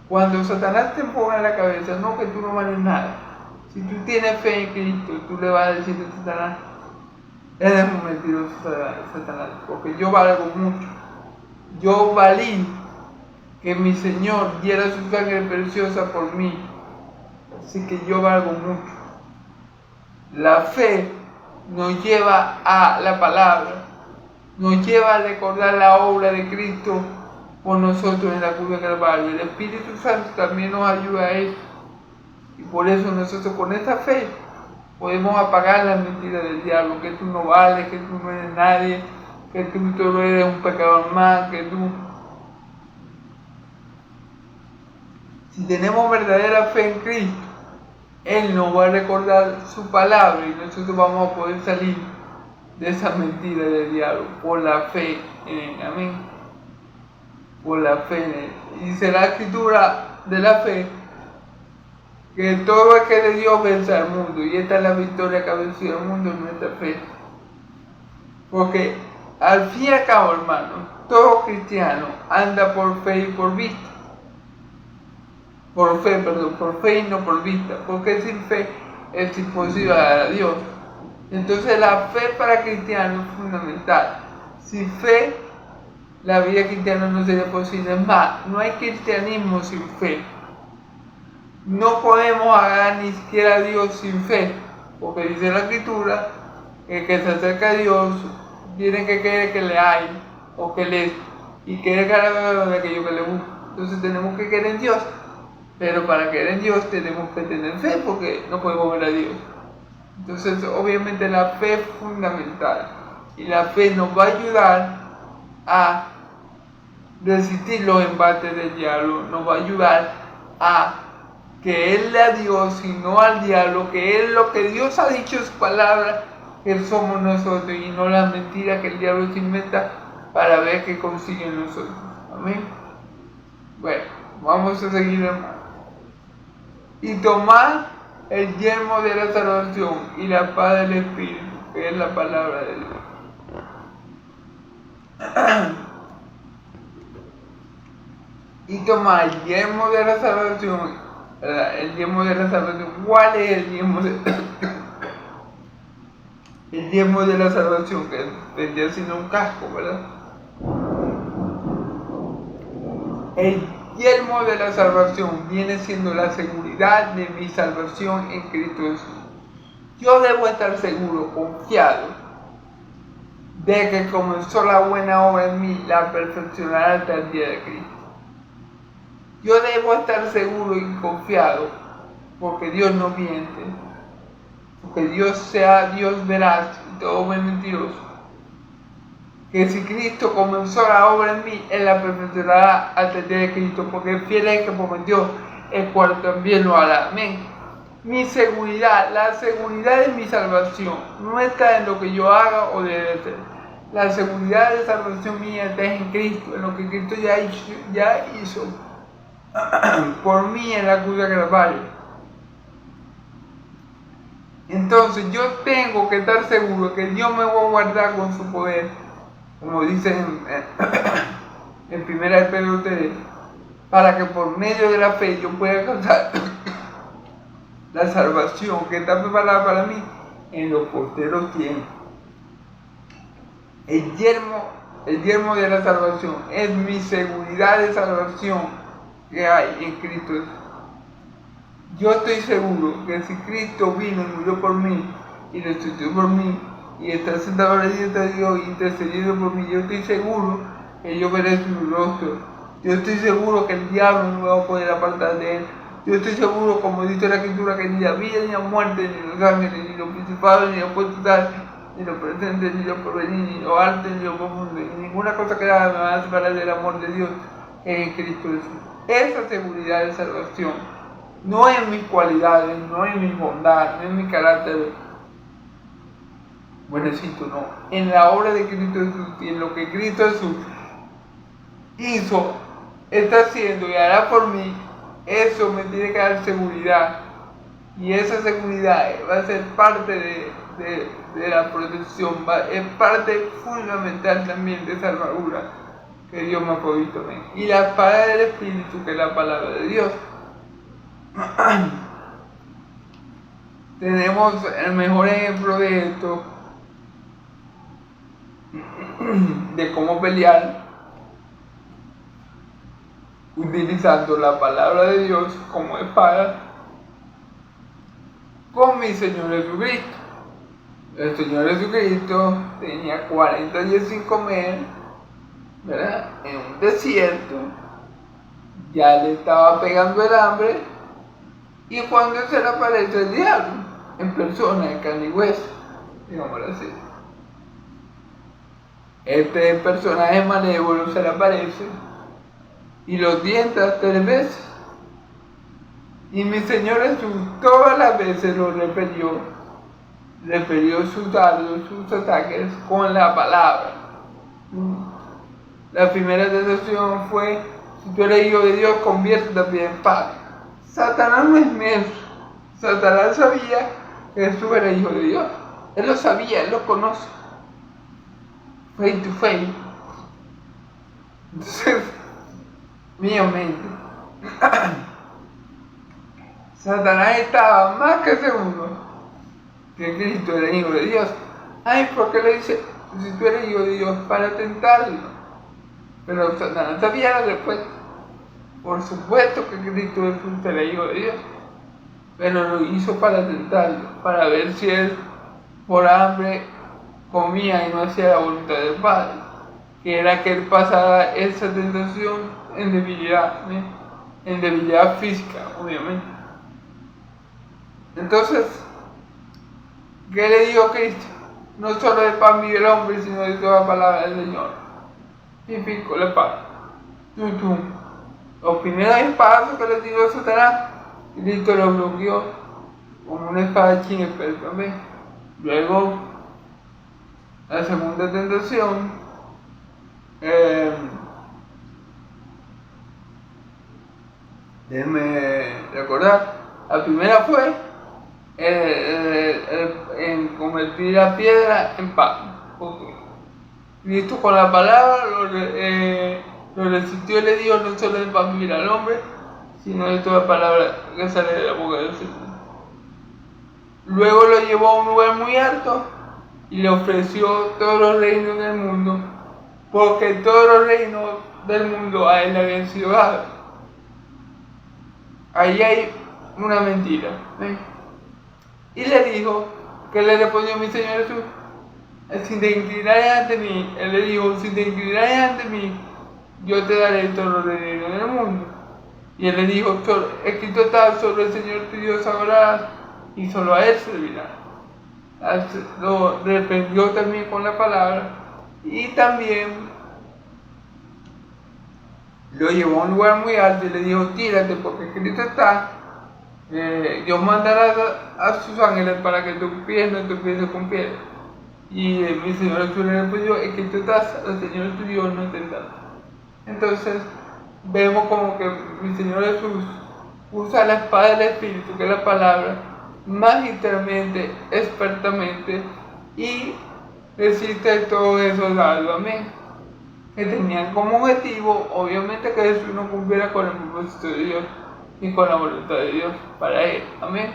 Cuando Satanás te ponga en la cabeza, no, que tú no vales nada. Si tú tienes fe en Cristo, tú le vas a decir a Satanás, eres un mentiroso, Satanás, porque yo valgo mucho. Yo valí que mi Señor diera su sangre preciosa por mí. Así que yo valgo mucho. La fe nos lleva a la palabra, nos lleva a recordar la obra de Cristo por nosotros en la cruz de Calvario. El Espíritu Santo también nos ayuda a eso. Y por eso nosotros con esta fe podemos apagar las mentiras del diablo, que tú no vales, que tú no eres nadie, que tú solo eres un pecador más, que tú... Si tenemos verdadera fe en Cristo, Él nos va a recordar su palabra y nosotros vamos a poder salir de esa mentira del diablo por la fe en Él. Amén. Por la fe en Él. Y dice la escritura de la fe que todo el que de Dios vence al mundo, y esta es la victoria que ha vencido al mundo, en nuestra fe. Porque al fin y al cabo, hermano, todo cristiano anda por fe y por vista. Por fe y no por vista, porque sin fe es imposible agradar a Dios. Entonces la fe para cristianos es fundamental. Sin fe, la vida cristiana no sería posible. Es más, no hay cristianismo sin fe. No podemos agradar ni siquiera a Dios sin fe, porque dice la escritura que el que se acerca a Dios tiene que creer que le hay, o que le, y quiere ganar de aquello que le busca. Entonces tenemos que creer en Dios. Pero para creer en Dios tenemos que tener fe, porque no podemos ver a Dios. Entonces, obviamente la fe es fundamental. Y la fe nos va a ayudar a resistir los embates del diablo. Nos va a ayudar a creerle a Dios y no al diablo, que es lo que Dios ha dicho en su palabra, que somos nosotros, y no la mentira que el diablo se inventa para ver qué consigue en nosotros. Amén. Bueno, vamos a seguir, hermano. Y tomad el yelmo de la salvación y la espada del Espíritu, que es la palabra de Dios. Y tomad el yelmo de la salvación, el yelmo de la salvación. ¿Cuál es el yelmo de el yelmo de la salvación? Que vendría siendo un casco, ¿verdad? El yelmo de la salvación viene siendo la seguridad de mi salvación en Cristo Jesús. Yo debo estar seguro, confiado, de que comenzó la buena obra en mí, la perfeccionará hasta el día de Cristo. Yo debo estar seguro y confiado, porque Dios no miente, porque Dios sea Dios veraz y todo buen mentiroso, que si Cristo comenzó la obra en mí, Él la perfeccionará hasta el día de Cristo, porque fiel es el que prometió, el cual también lo hará. Amén. Mi seguridad, la seguridad de mi salvación, no está en lo que yo haga o debe ser. La seguridad de salvación mía está en Cristo, en lo que Cristo ya hizo por mí en la cruz de Calvario. Entonces yo tengo que estar seguro que Dios me va a guardar con su poder, como dice en 1 Pedro 3, para que por medio de la fe yo pueda alcanzar la salvación que está preparada para mí en los posteros tiempos. El yermo de la salvación es mi seguridad de salvación que hay en Cristo. Yo estoy seguro que si Cristo vino y murió por mí y resucitó por mí y está sentado a la diestra de Dios y intercediendo por mí, yo estoy seguro que yo veré su rostro. Yo estoy seguro que el diablo no me va a poder apartar de él. Yo estoy seguro, como dice la Escritura, que ni la vida ni la muerte, ni los ángeles, ni los principados, ni los potestades, ni lo presente, ni lo porvenir, ni lo alto, ni lo profundo, y ninguna cosa que haga me va a separar del amor de Dios en Cristo Jesús. Esa seguridad de salvación no en mis cualidades, no en mi bondad, no en mi carácter buenecito, no. En la obra de Cristo Jesús y en lo que Cristo Jesús hizo, está haciendo y hará por mí, eso me tiene que dar seguridad. Y esa seguridad va a ser parte de la protección, es parte fundamental también de esa armadura que Dios me ha provisto a mí. Y la espada del Espíritu, que es la palabra de Dios. Tenemos el mejor ejemplo de esto, de cómo pelear utilizando la palabra de Dios como espada con mi Señor Jesucristo. El Señor Jesucristo tenía 40 días sin comer, ¿verdad? En un desierto, ya le estaba pegando el hambre, y cuando se le aparece el diablo en persona, en carne y hueso, digámoslo así. Este personaje malévolo se le aparece y lo tienta 3 veces. Y mi Señor Jesús todas las veces lo repelió sus dardos, sus ataques con la palabra. La primera tentación fue: si tú eres hijo de Dios, conviértete también en pan. Satanás no es menso. Satanás sabía que Jesús era hijo de Dios. Él lo sabía, él lo conoce. Face to face. Entonces, míamente, Satanás estaba más que seguro que Cristo era hijo de Dios. Ay, ¿por qué le dice, si tú eres hijo de Dios, para tentarlo? Pero Satanás sabía la respuesta. Por supuesto que Cristo Jesús era hijo de Dios, pero lo hizo para tentarlo, para ver si él por hambre comía y no hacía la voluntad del Padre, que era que él pasara esa tentación en debilidad física, obviamente. Entonces, ¿qué le dijo Cristo? No solo de pan vive el hombre, sino de toda palabra del Señor. Y pico la espada. Los primeros espadazos que le dio Satanás, Cristo lo bloqueó con una espadachín experto. Luego, la segunda tentación, déjenme recordar, la primera fue en convertir la piedra en pan. Cristo con la palabra lo resistió y le dijo: no solo de pan vivirá el hombre, sino de toda palabra que sale de la boca del Señor. Luego lo llevó a un lugar muy alto y le ofreció todos los reinos del mundo, porque todos los reinos del mundo a él le habían sido dados. Ahí hay una mentira. Y le dijo, que le respondió mi Señor Jesús: si te inclinares ante mí, él le dijo, si te inclinares ante mí, yo te daré todos los reinos del mundo. Y él le dijo: escrito está, solo el Señor tu Dios adorarás, y solo a él servirás. Lo reprendió también con la palabra, y también lo llevó a un lugar muy alto y le dijo: tírate, porque escrito está, Dios mandará a sus ángeles para que tus pies no tropiecen con piedra. Y mi Señor Jesús le respondió, es que tú estás, el Señor tu Dios no te da. Entonces, vemos como que mi Señor Jesús usa la espada del Espíritu, que es la palabra, magistralmente, expertamente, y resiste todo eso dado, amén. Que tenían como objetivo, obviamente, que Jesús no cumpliera con el propósito de Dios y con la voluntad de Dios para él, amén.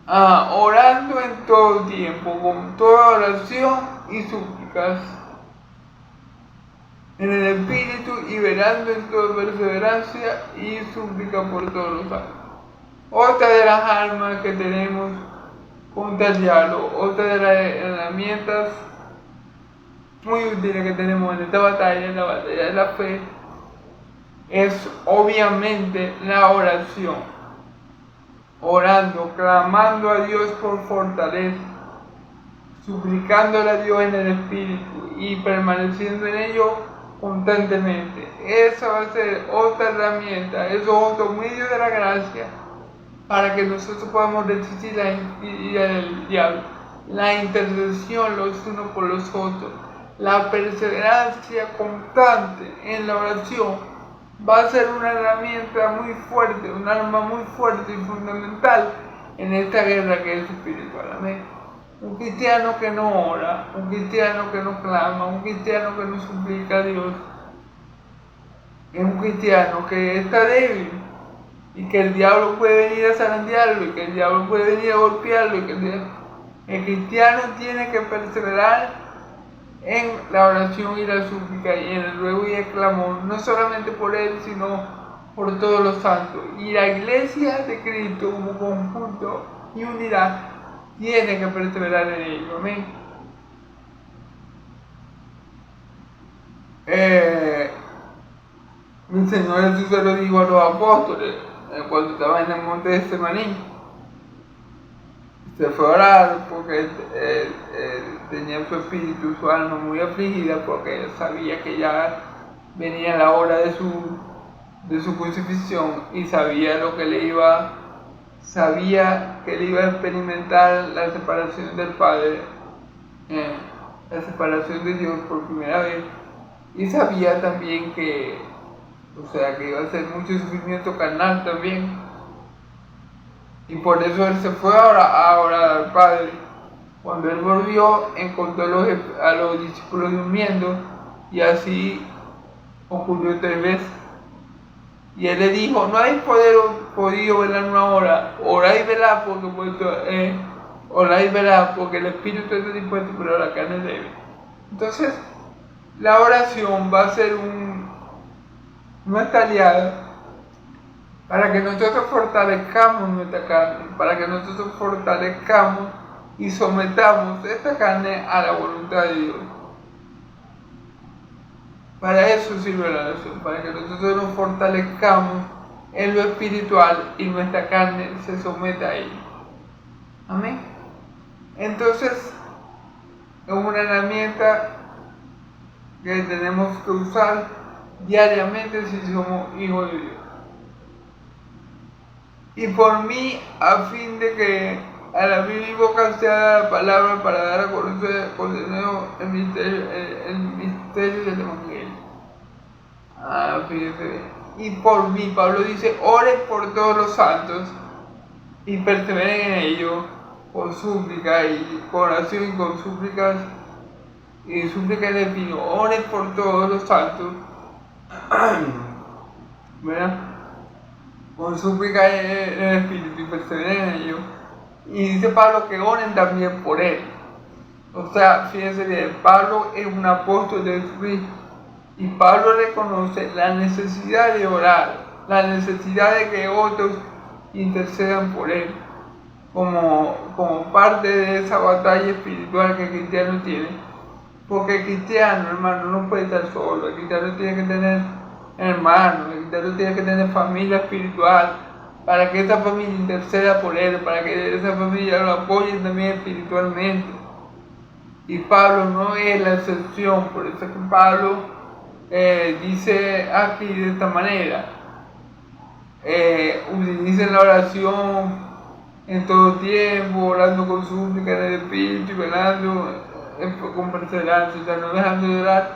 Orando en todo tiempo, con toda oración y súplicas, en el Espíritu, y velando en toda perseverancia y súplica por todos los santos. Otra de las armas que tenemos contra el diablo, otra de las herramientas muy útiles que tenemos en esta batalla, en la batalla de la fe, es obviamente la oración. Orando, clamando a Dios por fortaleza, suplicándole a Dios en el Espíritu y permaneciendo en ello constantemente. Esa va a ser otra herramienta, es otro medio de la gracia para que nosotros podamos resistir la ira del diablo. La intercesión los unos por los otros, la perseverancia constante en la oración va a ser una herramienta muy fuerte, un arma muy fuerte y fundamental en esta guerra que es espiritual. Amén. Un cristiano que no ora, un cristiano que no clama, un cristiano que no suplica a Dios, es un cristiano que está débil y que el diablo puede venir a zarandearlo y que el diablo puede venir a golpearlo y que el cristiano tiene que perseverar en la oración y la súplica y en el ruego y el clamor, no solamente por él, sino por todos los santos. Y la iglesia de Cristo como conjunto y unidad tiene que perseverar en ello. Amén. Mi Señor Jesús se lo dijo a los apóstoles cuando estaba en el monte de Semaní. Se fue a orar porque tenía su espíritu, su alma muy afligida, porque sabía que ya venía la hora de su crucifixión y sabía que le iba a experimentar la separación del Padre, la separación de Dios por primera vez, y sabía también que iba a ser mucho sufrimiento carnal también. Y por eso él se fue a orar al Padre. Cuando él volvió, encontró a los discípulos durmiendo, y así ocurrió 3 veces. Y él le dijo, no habéis podido velar una hora, orad y velad porque el espíritu está dispuesto, pero la carne es débil. Entonces, la oración va a ser nuestra aliada para que nosotros fortalezcamos nuestra carne, para que nosotros fortalezcamos y sometamos esta carne a la voluntad de Dios. Para eso sirve la oración, para que nosotros nos fortalezcamos en lo espiritual y nuestra carne se someta a ello. Amén. Entonces, es una herramienta que tenemos que usar diariamente si somos hijos de Dios. Y por mí, a fin de que a la viva y boca sea la palabra para dar a conocer de nuevo el misterio del Evangelio. Fíjese. Y por mí, Pablo dice, oren por todos los santos y perseveren en ello con súplica y con oración y con súplicas y súplica en el Espíritu. Oren por todos los santos, ¿verdad? Con súplica en el Espíritu y perseveren en ello. Y dice Pablo que oren también por él. O sea, fíjense bien, Pablo es un apóstol de Jesucristo. Y Pablo reconoce la necesidad de orar, la necesidad de que otros intercedan por él, como parte de esa batalla espiritual que el cristiano tiene. Porque el cristiano, hermano, no puede estar solo. El cristiano tiene que tener hermanos, el cristiano tiene que tener familia espiritual, para que esa familia interceda por él, para que esa familia lo apoye también espiritualmente. Y Pablo no es la excepción, por eso es que Pablo dice aquí de esta manera, utilicen la oración en todo tiempo, orando con súplica en el Espíritu y velando con perseverancia, o sea, no dejando de orar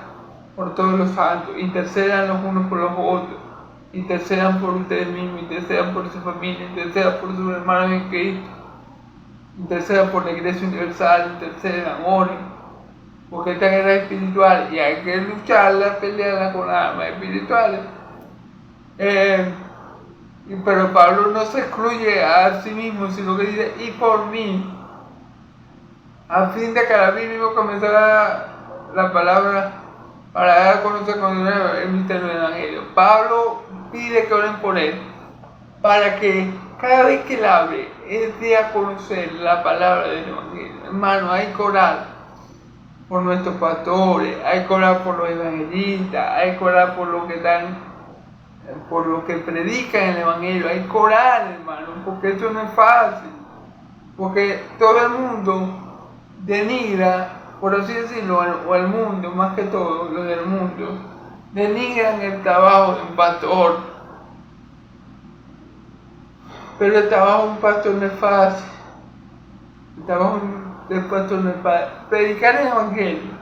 por todos los santos, intercedan los unos por los otros, intercedan por ustedes mismos, intercedan por su familia, intercedan por sus hermanos en Cristo, intercedan por la Iglesia Universal, intercedan, oren, porque esta guerra es espiritual y hay que lucharla, pelearla con armas espirituales. Pero Pablo no se excluye a sí mismo, sino que dice, y por mí, a fin de que a mí mismo comenzara la palabra para dar a conocer con el misterio del Evangelio. Pablo pide que oren por él, para que cada vez que él hable, él dé a conocer la palabra del Evangelio. Hermano, hay que orar por nuestros pastores, hay que orar por los evangelistas, hay que orar por los que están, por los que predican el Evangelio, hay que orar, hermano, porque esto no es fácil, porque todo el mundo denigra, por así decirlo, o el mundo, más que todo, los del mundo, denigran el trabajo de un pastor, pero el trabajo de un pastor no es fácil, el trabajo del pastor no es fácil, predicar el Evangelio,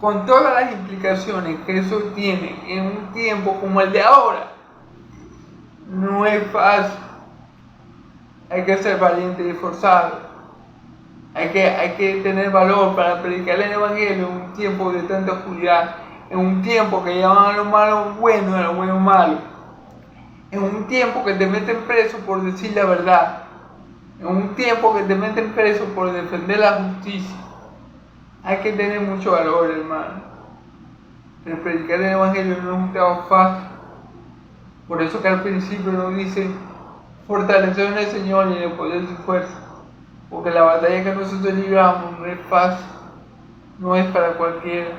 con todas las implicaciones que eso tiene en un tiempo como el de ahora, no es fácil. Hay que ser valiente y esforzado. Hay que tener valor para predicar el Evangelio en un tiempo de tanta oscuridad, en un tiempo que llaman a lo malo bueno y a lo bueno malo, en un tiempo que te meten preso por decir la verdad, en un tiempo que te meten preso por defender la justicia. Hay que tener mucho valor, hermano. El predicar el Evangelio no es un trabajo fácil. Por eso que al principio nos dice, fortalecer en el Señor y en el poder de su fuerza. Porque la batalla que nosotros libramos no es fácil, no es para cualquiera.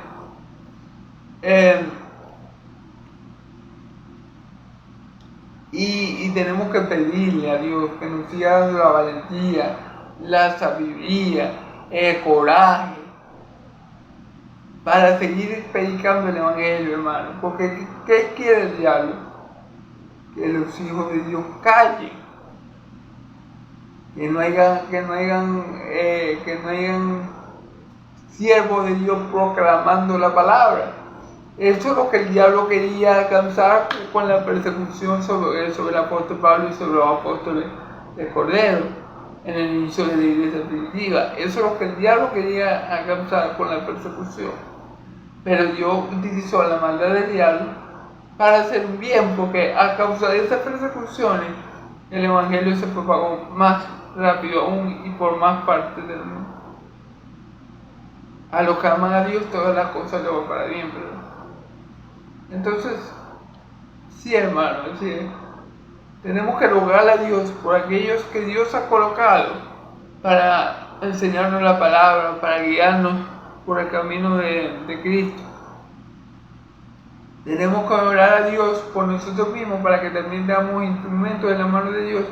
Y tenemos que pedirle a Dios que nos siga dando la valentía, la sabiduría, el coraje, para seguir predicando el Evangelio, hermano. Porque ¿qué quiere el diablo? Que los hijos de Dios callen, que no hayan siervos de Dios proclamando la palabra. Eso es lo que el diablo quería alcanzar con la persecución sobre el apóstol Pablo y sobre los apóstoles de Cordero en el inicio de la iglesia primitiva. Eso es lo que el diablo quería alcanzar con la persecución. Pero Dios utilizó la maldad del diablo para hacer un bien, porque a causa de esas persecuciones el Evangelio se propagó más rápido aún y por más partes del mundo. A los que aman a Dios todas las cosas le van para bien, ¿verdad? Entonces, sí, hermano, sí, tenemos que rogar a Dios por aquellos que Dios ha colocado para enseñarnos la palabra, para guiarnos por el camino de Cristo. Tenemos que orar a Dios por nosotros mismos para que también seamos instrumentos en la mano de Dios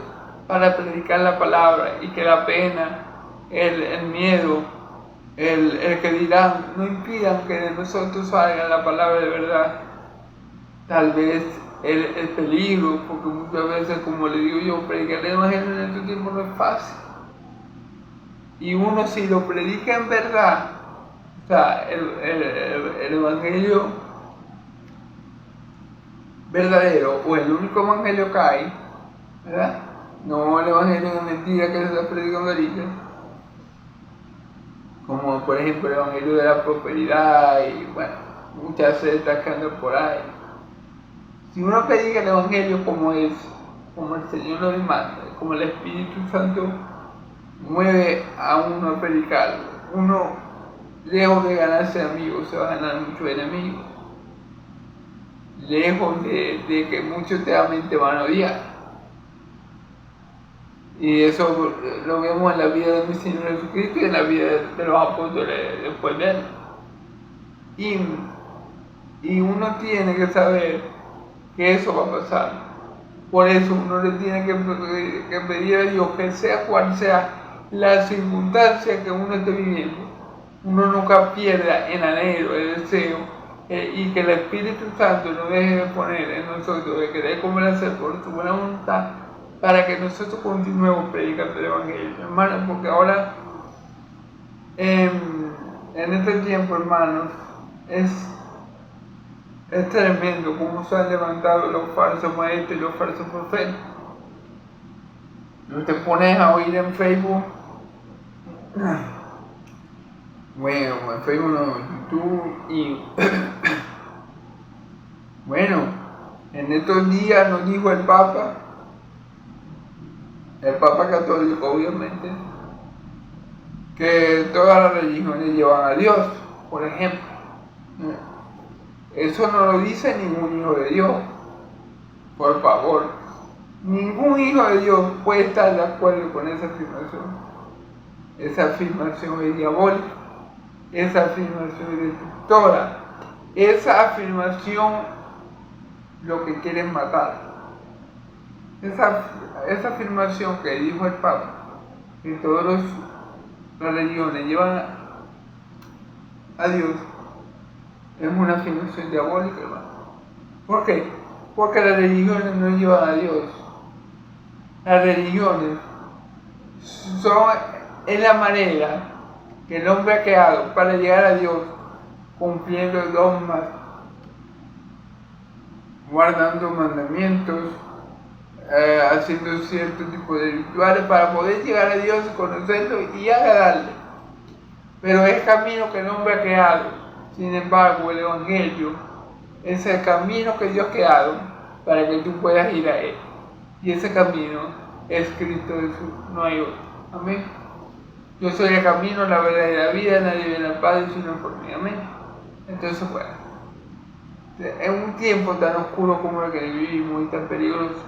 para predicar la palabra, y que la pena, el miedo, el que dirán, no impidan que de nosotros salga la palabra de verdad. Tal vez el peligro, porque muchas veces, como le digo yo, predicar el Evangelio en este tiempo no es fácil. Y uno, si lo predica en verdad, o sea, el Evangelio verdadero, o el único Evangelio que hay, ¿verdad? No el Evangelio de mentira que se está predicando ahorita, como por ejemplo el Evangelio de la prosperidad y bueno, muchas sectas que andan por ahí. Si uno predica el Evangelio como es, como el Señor lo demanda, como el Espíritu Santo mueve a uno a predicarlo, uno, lejos de ganarse amigos, se va a ganar muchos enemigos. Lejos de que muchos te amen, te van a odiar. Y eso lo vemos en la vida de mi Señor Jesucristo y en la vida de los apóstoles después de él. Y uno tiene que saber que eso va a pasar. Por eso uno le tiene que pedir a Dios que sea cual sea la circunstancia que uno esté viviendo, uno nunca pierda el anhelo, el deseo y que el Espíritu Santo no deje de poner en nosotros, de querer convencer por su buena voluntad, para que nosotros continuemos predicando el Evangelio, hermanos, porque ahora, en este tiempo, hermanos, es tremendo cómo se han levantado los falsos maestros y los falsos profetas. No te pones a oír en Facebook, bueno, en Facebook no, en YouTube, y bueno, en estos días nos dijo el Papa católico obviamente, que todas las religiones llevan a Dios, por ejemplo. Eso no lo dice ningún hijo de Dios, por favor. Ningún hijo de Dios puede estar de acuerdo con esa afirmación. Esa afirmación es diabólica, esa afirmación es destructora, esa afirmación lo que quiere es matar. Esa afirmación que dijo el Papa, que todas las religiones llevan a Dios, es una afirmación diabólica, hermano. ¿Por qué? Porque las religiones no llevan a Dios. Las religiones es la manera que el hombre ha creado para llegar a Dios, cumpliendo dogmas, guardando mandamientos, haciendo cierto tipo de rituales para poder llegar a Dios, conocerlo y agradarle. Pero es el camino que el hombre ha creado. Sin embargo, el Evangelio es el camino que Dios ha creado para que tú puedas ir a Él. Y ese camino es Cristo Jesús, no hay otro. Amén. Yo soy el camino, la verdad y la vida, nadie viene al Padre sino por mí. Amén. Entonces, bueno, en un tiempo tan oscuro como el que vivimos y tan peligroso,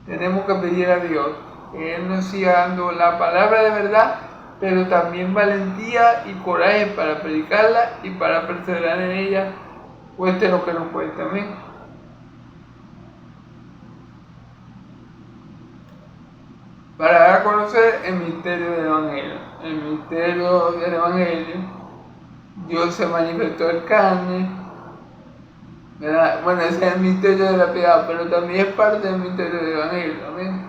tenemos que pedir a Dios que Él nos siga dando la palabra de verdad, pero también valentía y coraje para predicarla y para perseverar en ella, cueste lo que nos cueste. Amén. Para dar a conocer el misterio del Evangelio. El misterio del Evangelio, Dios se manifestó en carne, ¿verdad? Bueno, ese es el misterio de la piedad, pero también es parte del misterio del Evangelio. ¿Amén?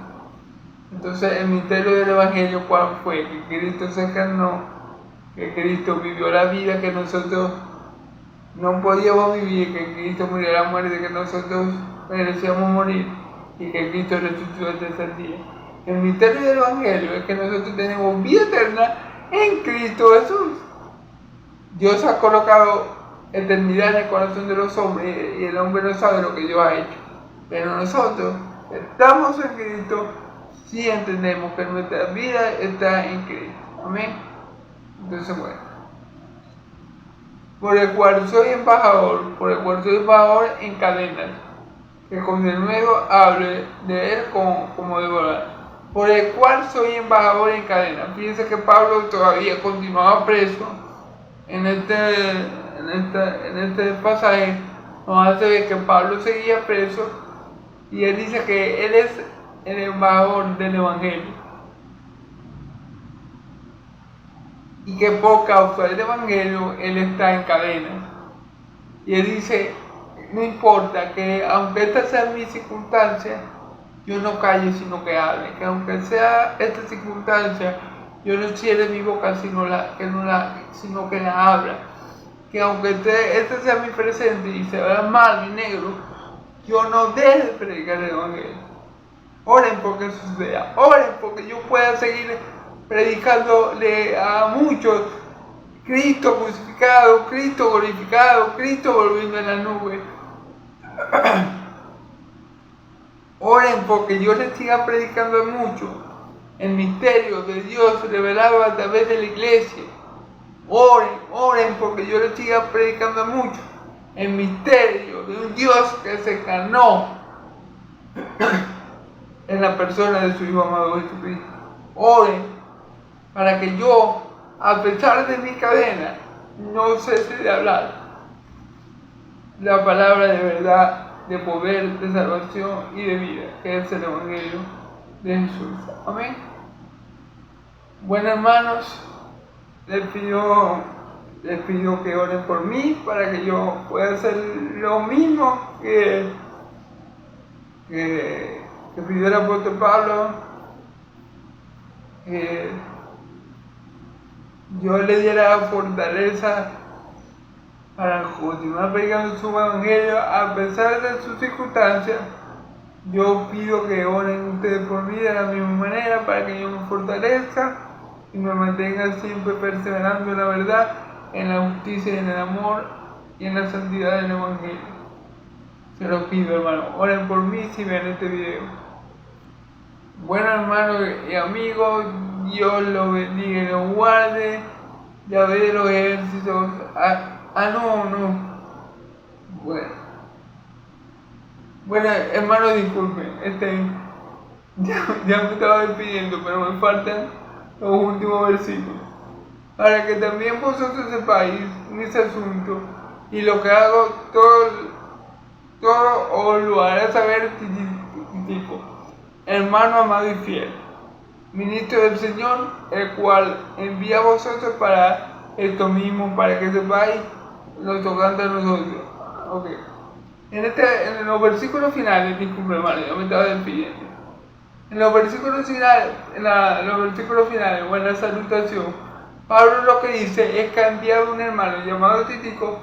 Entonces, el misterio del Evangelio, ¿cuál fue? Que Cristo se encarnó, que Cristo vivió la vida que nosotros no podíamos vivir, que Cristo murió la muerte que nosotros merecíamos morir, y que Cristo resucitó el tercer día. El misterio del Evangelio es que nosotros tenemos vida eterna en Cristo Jesús. Dios ha colocado eternidad en el corazón de los hombres y el hombre no sabe lo que Dios ha hecho. Pero nosotros estamos en Cristo si entendemos que nuestra vida está en Cristo. Amén. Entonces, bueno, por el cual soy embajador en cadenas, que con el nuevo hable de él como de volar. Por el cual soy embajador en cadenas. Fíjense que Pablo todavía continuaba preso. En este pasaje nos hace ver que Pablo seguía preso y él dice que él es el embajador del Evangelio y que por causa del Evangelio él está en cadenas. Y él dice, no importa que aunque estas sean mis circunstancias, yo no calle sino que hable, que aunque sea esta circunstancia, yo no cierre mi boca sino que la abra, que aunque este sea mi presente y se vea mal y negro, yo no deje de predicar el Evangelio. Oren porque suceda, oren porque yo pueda seguir predicándole a muchos Cristo crucificado, Cristo glorificado, Cristo volviendo en la nube. Oren porque yo les siga predicando a muchos el misterio de Dios revelado a través de la iglesia. Oren porque yo les siga predicando a muchos el misterio de un Dios que se encarnó en la persona de su Hijo amado Jesucristo. Oren para que yo, a pesar de mi cadena, no cese de hablar la palabra de verdad, de poder, de salvación y de vida, que es el Evangelio de Jesús. Amén. Bueno, hermanos, les pido les pido que oren por mí para que yo pueda hacer lo mismo que pidió el apóstol Pablo, que yo le diera fortaleza para continuar predicando su evangelio a pesar de sus circunstancias. Yo pido que oren ustedes por mí de la misma manera para que yo me fortalezca y me mantenga siempre perseverando en la verdad, en la justicia y en el amor y en la santidad del evangelio. Se los pido, hermano, oren por mí si ven este video. Bueno, hermanos y amigos, Dios los bendiga y los guarde. Ya ve los ejércitos. No. Bueno, hermanos, disculpen. Ya me estaba despidiendo, pero me faltan los últimos versículos. Para que también vosotros sepáis mis asuntos y lo que hago, todo os lo hará saber Tíquico, hermano amado y fiel, ministro del Señor, el cual envía a vosotros para esto mismo, para que sepáis lo tocante a nosotros. Okay. En los versículos finales, disculpe hermano, yo me estaba despidiendo. En los versículos finales, en la salutación, Pablo lo que dice es que ha enviado a un hermano llamado Tíquico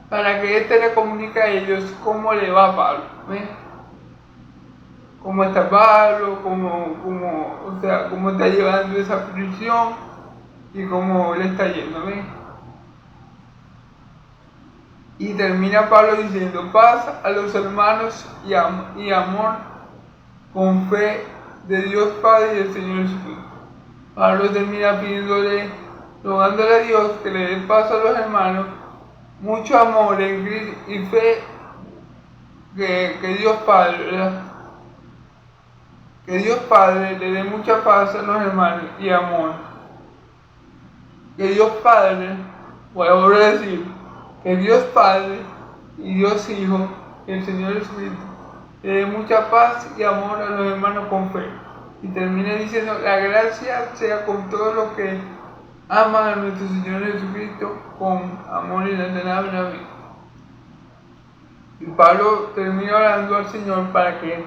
para que éste le comunique a ellos cómo le va a Pablo. ¿Ven? Cómo está Pablo, cómo está llevando esa prisión y cómo le está yendo. ¿Ven? Y termina Pablo diciendo: paz a los hermanos y amor con fe de Dios Padre y del Señor Jesucristo. Pablo termina rogándole a Dios que le dé paz a los hermanos, mucho amor en Cristo y fe que Dios Padre, ¿verdad? Que Dios Padre le dé mucha paz a los hermanos y amor. Que Dios Padre, voy a volver a decir, que Dios Padre y Dios Hijo, el Señor Jesucristo, le dé mucha paz y amor a los hermanos con fe. Y termina diciendo: la gracia sea con todos los que aman a nuestro Señor Jesucristo con amor inalterable. Amén. Y Pablo termina orando al Señor para que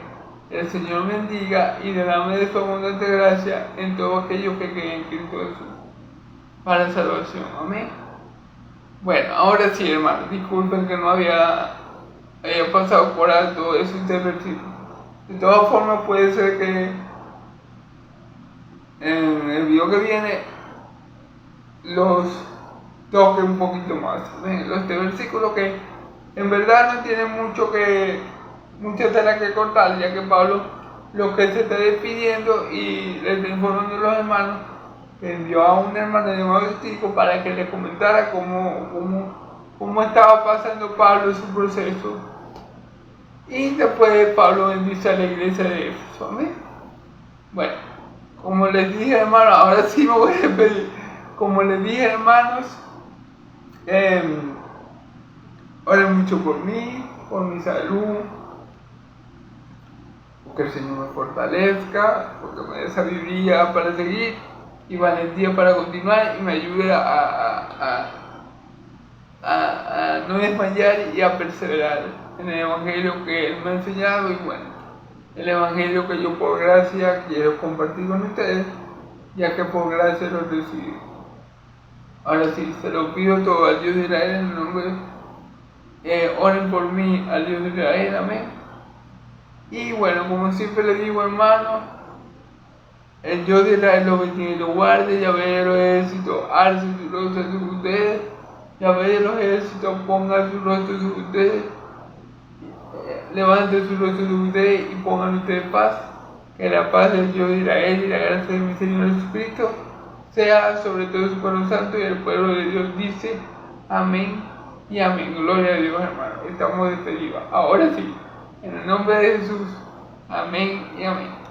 el Señor bendiga y derrame de su abundante gracia en todos aquellos que creen en Cristo Jesús para salvación. Amén. Bueno, ahora sí, hermano, disculpen que no había pasado por alto eso versículo. De todas formas, puede ser que en el video que viene los toque un poquito más. Este versículo que en verdad no tiene mucha tela que cortar, ya que Pablo lo que se está despidiendo y le está informando a los hermanos que envió a un hermano llamado Tíquico para que le comentara cómo estaba pasando Pablo su proceso. Y después Pablo bendice a la iglesia de Éfeso. Amén. Bueno, como les dije, hermanos, ahora sí me voy a despedir. Como les dije, hermanos, oren mucho por mí, por mi salud, porque el Señor me fortalezca, porque me dé sabiduría para seguir y valentía para continuar y me ayude a no desmayar y a perseverar en el evangelio que Él me ha enseñado. Y bueno, el evangelio que yo por gracia quiero compartir con ustedes, ya que por gracia lo recibí. Ahora sí, se lo pido todo al Dios de Israel en el nombre oren por mí al Dios de Israel. Amén. Y bueno, como siempre les digo, hermanos, el Dios de Israel los bendiga y los guarde. Yahvé de los ejércitos alce su rostro sobre ustedes. Yahvé de los ejércitos ponga su rostro sobre ustedes. Levante su rostro sobre ustedes y pongan ustedes paz. Que la paz del Dios de Israel y la gracia de mi Señor Jesucristo sea sobre todo su pueblo santo. Y el pueblo de Dios dice amén y amén. Gloria a Dios, hermano. Estamos despedidos. Ahora sí, en el nombre de Jesús. Amén y amén.